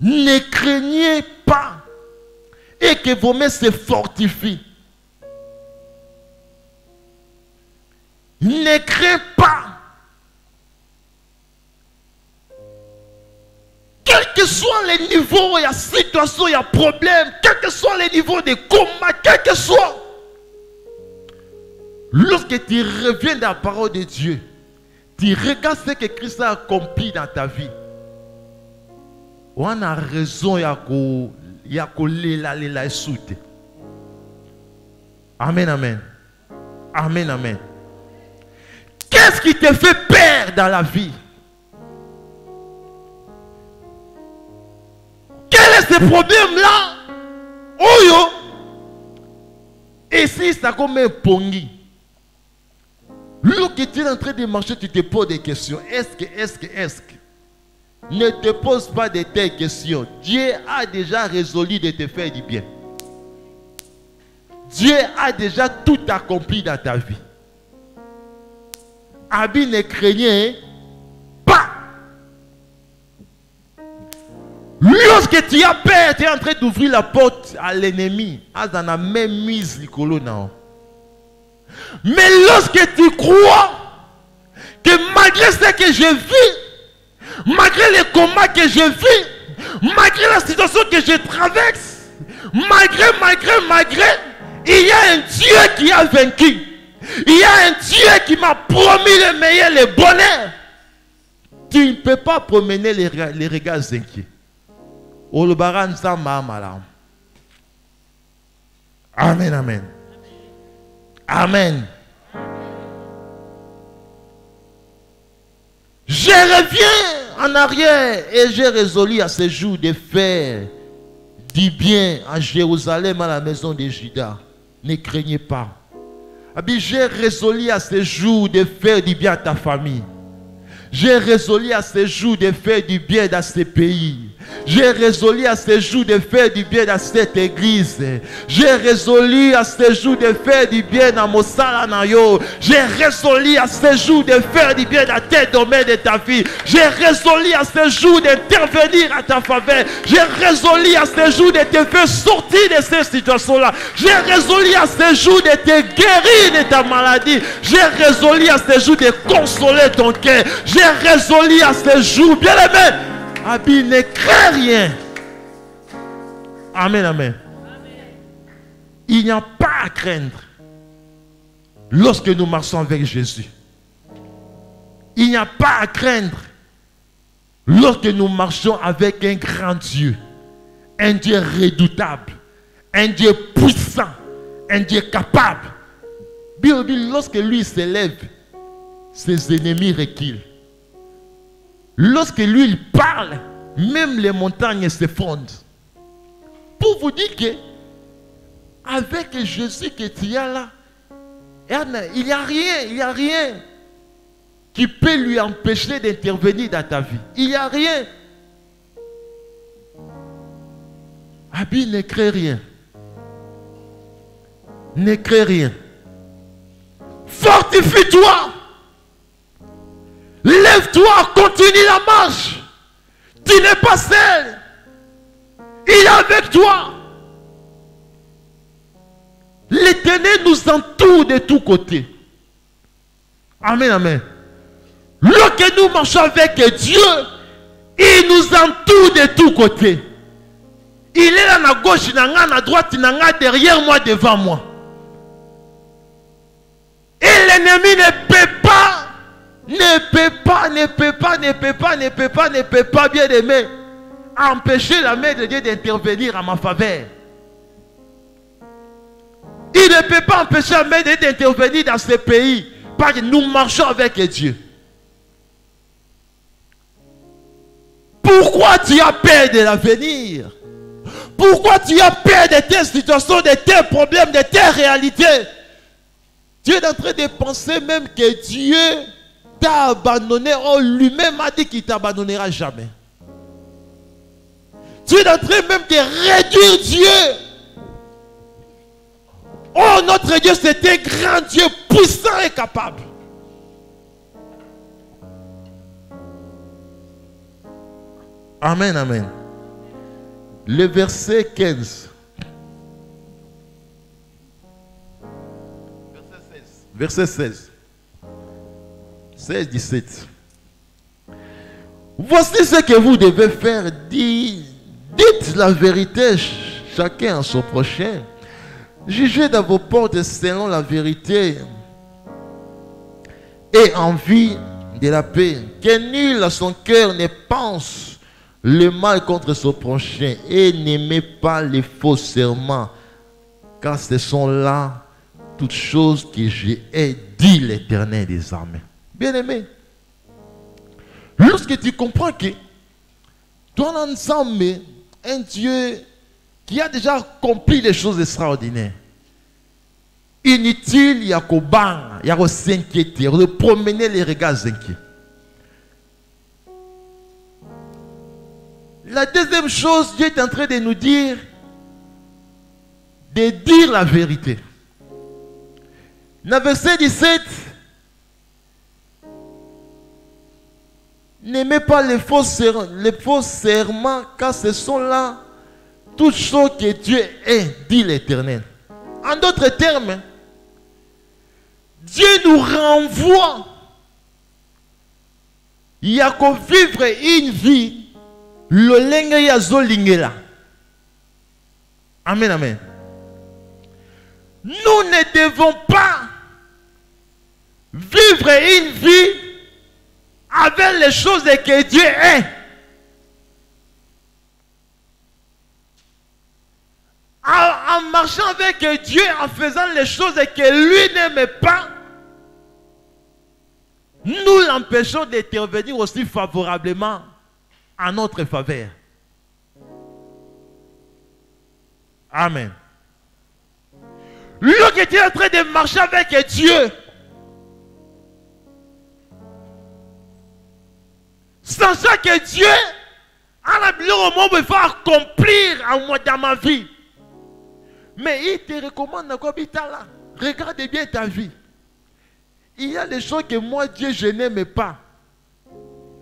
ne craignez pas et que vos mains se fortifient. Ne crains pas. Quel que soit les niveaux, il y a situation, il y a problème, quel que soit les niveaux de combat, quel que soit. Lorsque tu reviens dans la parole de Dieu, tu regardes ce que Christ a accompli dans ta vie. On a raison, il y a la soute. Amen, amen. Amen, amen. Qu'est-ce qui te fait peur dans la vie? Quel est ce problème-là? Oyo. Et si ça comme un pongi. Lorsque tu es en train de marcher, tu te poses des questions. Est-ce que ne te pose pas de telles questions. Dieu a déjà résolu de te faire du bien. Dieu a déjà tout accompli dans ta vie. Abi ne craignez pas. Lorsque tu as peur, tu es en train d'ouvrir la porte à l'ennemi. Dans la même mise, mais lorsque tu crois que malgré ce que je vis, malgré les combats que je vis, malgré la situation que je traverse, malgré, il y a un Dieu qui a vaincu. Il y a un Dieu qui m'a promis le meilleur, le bonheur. Tu ne peux pas promener les regards inquiets. Amen, amen. Amen. Je reviens en arrière et j'ai résolu à ce jour de faire du bien à Jérusalem, à la maison de Juda. Ne craignez pas. J'ai résolu à ce jour de faire du bien à ta famille. J'ai résolu à ce jour de faire du bien dans ce pays. J'ai résolu à ce jour de faire du bien dans cette église. J'ai résolu à ce jour de faire du bien dans Mosala Nayo. J'ai résolu à ce jour de faire du bien dans tes domaines de ta vie. J'ai résolu à ce jour d'intervenir à ta faveur. J'ai résolu à ce jour de te faire sortir de ces situations-là. J'ai résolu à ce jour de te guérir de ta maladie. J'ai résolu à ce jour de consoler ton cœur. J'ai résolu à ce jour, bien aimé, Abi, ne crains rien. Amen, amen. Il n'y a pas à craindre lorsque nous marchons avec Jésus. Il n'y a pas à craindre lorsque nous marchons avec un grand Dieu. Un Dieu redoutable. Un Dieu puissant. Un Dieu capable. Lorsque lui s'élève, ses ennemis reculent. Lorsque lui il parle, même les montagnes s'effondrent. Pour vous dire que avec Jésus que tu as là, il n'y a rien qui peut lui empêcher d'intervenir dans ta vie. Il n'y a rien. Abi, ne crée rien. Ne crée rien. Fortifie-toi. Lève-toi, continue la marche. Tu n'es pas seul. Il est avec toi. L'Éternel nous entoure de tous côtés. Amen, amen. Lorsque nous marchons avec Dieu, il nous entoure de tous côtés. Il est là à gauche, à droite, derrière moi, devant moi. Et l'ennemi ne peut pas, bien aimé, empêcher la main de Dieu d'intervenir à ma faveur. Il ne peut pas empêcher la main de Dieu d'intervenir dans ce pays, parce que nous marchons avec Dieu. Pourquoi tu as peur de l'avenir? Pourquoi tu as peur de tes situations, de tes problèmes, de tes réalités? Tu es en train de penser même que Dieu t'a abandonné. Oh, lui-même a dit qu'il ne t'abandonnera jamais. Tu es en train même de réduire Dieu. Oh, notre Dieu, c'est un grand Dieu puissant et capable. Amen, amen. Le verset 15. Verset 16. 16, 17. Voici ce que vous devez faire. Dites la vérité chacun à son prochain. Jugez dans vos portes selon la vérité et en vue de la paix. Que nul à son cœur ne pense le mal contre son prochain et n'aimez pas les faux serments, car ce sont là toutes choses que j'ai dit l'Éternel des armées. Bien-aimé, lorsque tu comprends que ton ensemble est un Dieu qui a déjà accompli des choses extraordinaires, inutile, il y a qu'au banc, il y a qu'au s'inquiéter, de promener les regards inquiets. La deuxième chose, Dieu est en train de nous dire, de dire la vérité. Dans verset 17, N'aimez pas les faux serments, car ce sont là toutes choses que Dieu est, dit l'Éternel. En d'autres termes, Dieu nous renvoie. Il y a qu'à vivre une vie, le lenge ya zolingela. Amen, amen. Nous ne devons pas vivre une vie avec les choses que Dieu est. En marchant avec Dieu, en faisant les choses que lui n'aime pas, nous l'empêchons d'intervenir aussi favorablement en notre faveur. Amen. Lorsque tu es en train de marcher avec Dieu, sachant que Dieu a la billet au monde, il faut accomplir en moi dans ma vie. Mais il te recommande encore là. Regarde bien ta vie. Il y a des choses que moi, Dieu, je n'aime pas.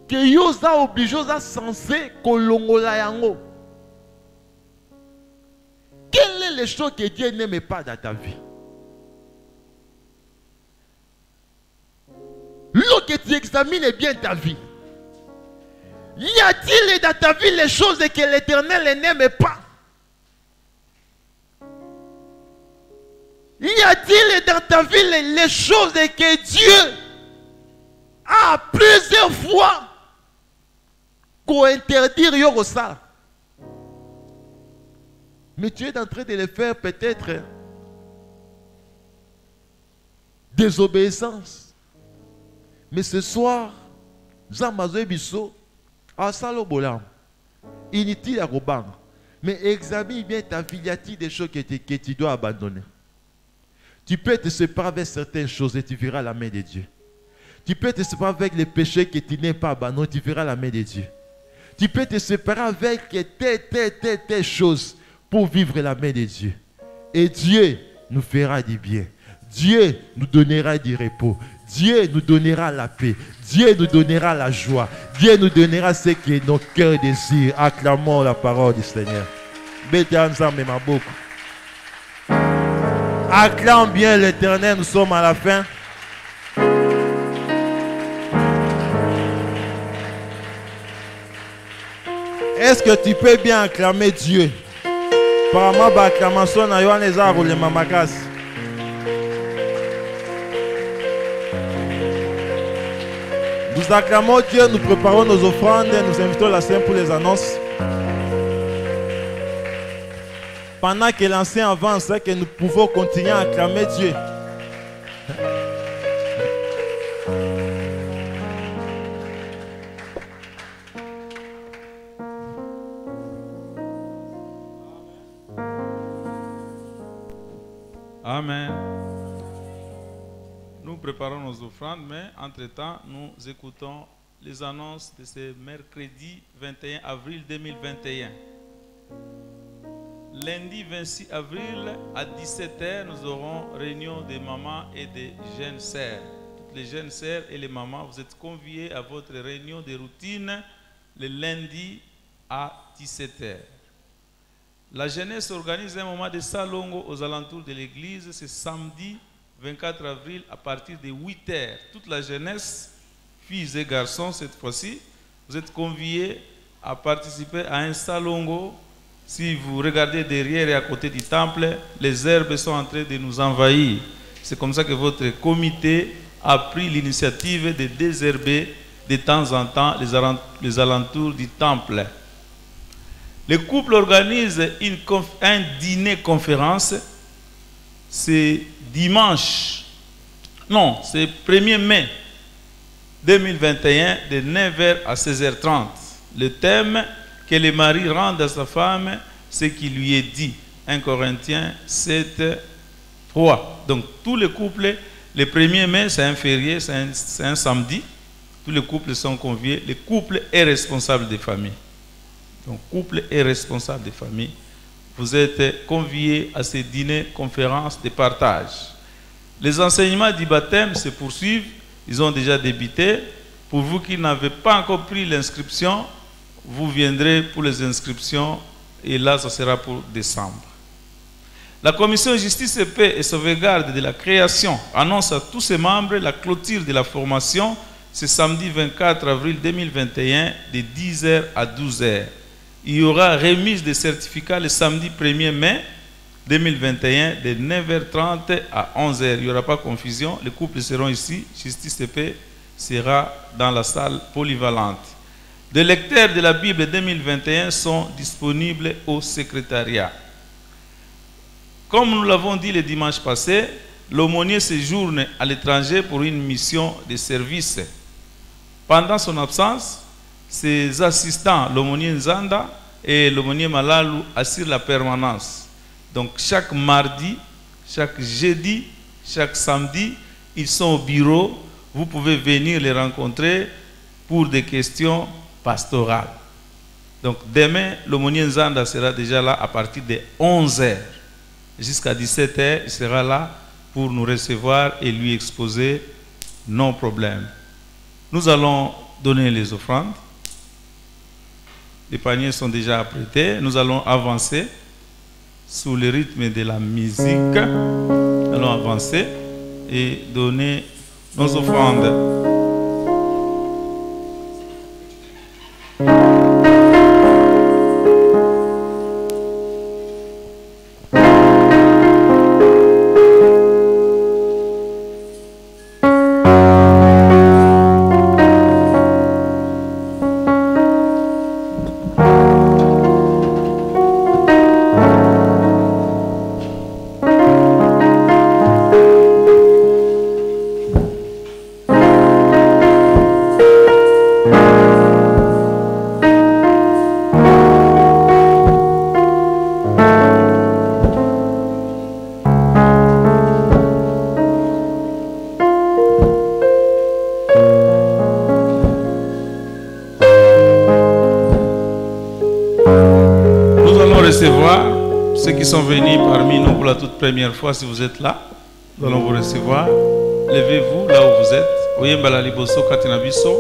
Que yosa obligé, yosa censé kolongola yango. Quelles sont les choses que Dieu n'aime pas dans ta vie? Lorsque tu examines bien ta vie, y a-t-il dans ta vie les choses que l'Éternel n'aime pas? Y a-t-il dans ta vie les choses que Dieu a plusieurs fois qu'on interdire yo ça? Mais tu es en train de le faire peut-être désobéissance. Mais ce soir, Zamazo Bisso, à Salobolam, inutile à Robang. Mais examine bien ta vie, y a-t-il des choses que tu dois abandonner? Tu peux te séparer avec certaines choses et tu verras la main de Dieu. Tu peux te séparer avec les péchés que tu n'aimes pas abandonner, tu verras la main de Dieu. Tu peux te séparer avec telle chose pour vivre la main de Dieu. Et Dieu nous fera du bien. Dieu nous donnera du repos. Dieu nous donnera la paix. Dieu nous donnera la joie. Dieu nous donnera ce que nos cœurs désirent. Acclamons la parole du Seigneur. Bête ensemble, ma boucle. Acclame bien l'Éternel, nous sommes à la fin. Est-ce que tu peux bien acclamer Dieu? Par ma acclamation, na yo les arbres les mamakas. Nous acclamons Dieu, nous préparons nos offrandes, nous invitons la scène pour les annonces. Pendant que l'ancien avance, que nous pouvons continuer à acclamer Dieu. Amen. Nous préparons nos offrandes, mais entre-temps, nous écoutons les annonces de ce mercredi 21 avril 2021. Lundi 26 avril à 17h, nous aurons réunion des mamans et des jeunes sœurs. Toutes les jeunes sœurs et les mamans, vous êtes conviés à votre réunion de routine le lundi à 17h. La jeunesse organise un moment de salongo aux alentours de l'église. C'est samedi 24 avril à partir de 8h. Toute la jeunesse, filles et garçons cette fois-ci, vous êtes conviés à participer à un salongo. Si vous regardez derrière et à côté du temple, les herbes sont en train de nous envahir. C'est comme ça que votre comité a pris l'initiative de désherber de temps en temps les alentours du temple. Le couple organise un dîner-conférence. C'est dimanche, non, c'est 1er mai 2021 de 9h à 16h30. Le thème: que le mari rende à sa femme ce qui lui est dit. 1 Corinthiens 7, 3. Donc tous les couples, le 1er mai c'est un férié, c'est un samedi. Tous les couples sont conviés. Le couple est responsable des familles. Donc couple est responsable des familles. Vous êtes conviés à ces dîners, conférences de partage. Les enseignements du baptême se poursuivent. Ils ont déjà débuté. Pour vous qui n'avez pas encore pris l'inscription, vous viendrez pour les inscriptions et là, ça sera pour décembre. La commission Justice, Paix et Sauvegarde de la Création annonce à tous ses membres la clôture de la formation ce samedi 24 avril 2021 de 10h à 12h. Il y aura remise des certificats le samedi 1er mai 2021 de 9h30 à 11h. Il n'y aura pas de confusion. Les couples seront ici. Justice et Paix sera dans la salle polyvalente. Des lecteurs de la Bible 2021 sont disponibles au secrétariat. Comme nous l'avons dit le dimanche passé, l'aumônier séjourne à l'étranger pour une mission de service. Pendant son absence, ses assistants, l'aumônier Nzanda et l'aumônier Malalu, assurent la permanence. Donc chaque mardi, chaque jeudi, chaque samedi, ils sont au bureau. Vous pouvez venir les rencontrer pour des questions pastorales. Donc demain, l'aumônier Nzanda sera déjà là à partir de 11h. Jusqu'à 17h, il sera là pour nous recevoir et lui exposer nos problèmes. Nous allons donner les offrandes. Les paniers sont déjà apprêtés. Nous allons avancer sous le rythme de la musique. Nous allons avancer et donner nos offrandes. Ceux qui sont venus parmi nous pour la toute première fois, si vous êtes là, nous allons vous recevoir. Levez-vous là où vous êtes. Oyembala liboso katina biso,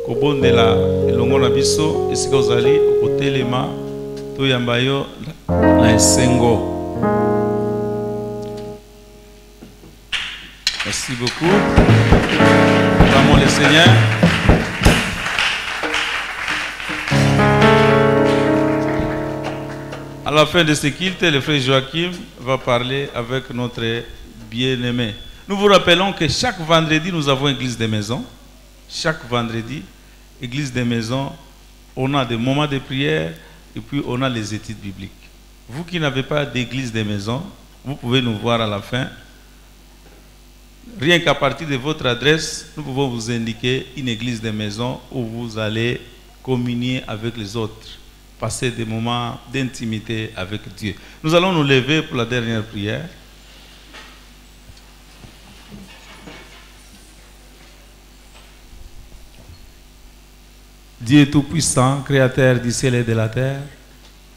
kobondela elongo na biso, esika ozali okotelema toyamba yo na esengo. Merci beaucoup. Acclamons le Seigneur. À la fin de ce culte, le frère Joachim va parler avec notre bien-aimé. Nous vous rappelons que chaque vendredi, nous avons église de maison. Chaque vendredi, église de maison, on a des moments de prière et puis on a les études bibliques. Vous qui n'avez pas d'église de maison, vous pouvez nous voir à la fin. Rien qu'à partir de votre adresse, nous pouvons vous indiquer une église de maison où vous allez communier avec les autres. Passer des moments d'intimité avec Dieu. Nous allons nous lever pour la dernière prière. Dieu Tout-Puissant, Créateur du ciel et de la terre,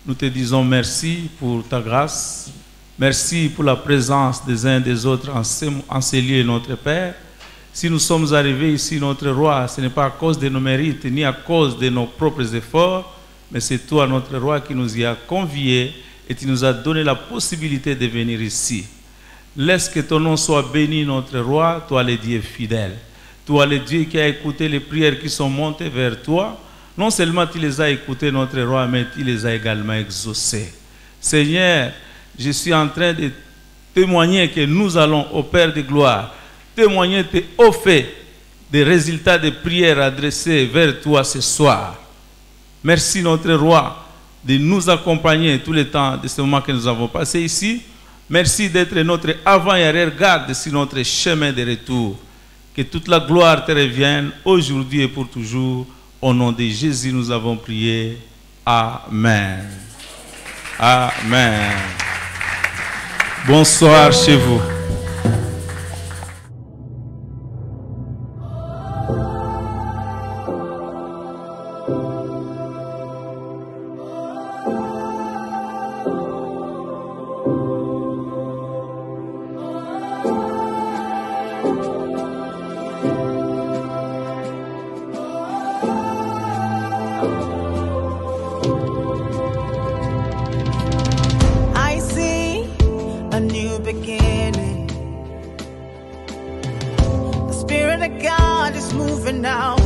nous te disons merci pour ta grâce. Merci pour la présence des uns et des autres en ces lieux, notre Père. Si nous sommes arrivés ici, notre Roi, ce n'est pas à cause de nos mérites, ni à cause de nos propres efforts, mais c'est toi, notre Roi, qui nous y a conviés et tu nous as donné la possibilité de venir ici. Laisse que ton nom soit béni, notre Roi, toi le Dieu fidèle. Toi le Dieu qui a écouté les prières qui sont montées vers toi. Non seulement tu les as écoutées, notre Roi, mais tu les as également exaucées. Seigneur, je suis en train de témoigner que nous allons au Père de gloire, témoigner au fait des résultats des prières adressées vers toi ce soir. Merci notre Roi de nous accompagner tout le temps de ce moment que nous avons passé ici. Merci d'être notre avant et arrière-garde sur notre chemin de retour. Que toute la gloire te revienne aujourd'hui et pour toujours. Au nom de Jésus, nous avons prié. Amen. Amen. Bonsoir chez vous. God is moving now.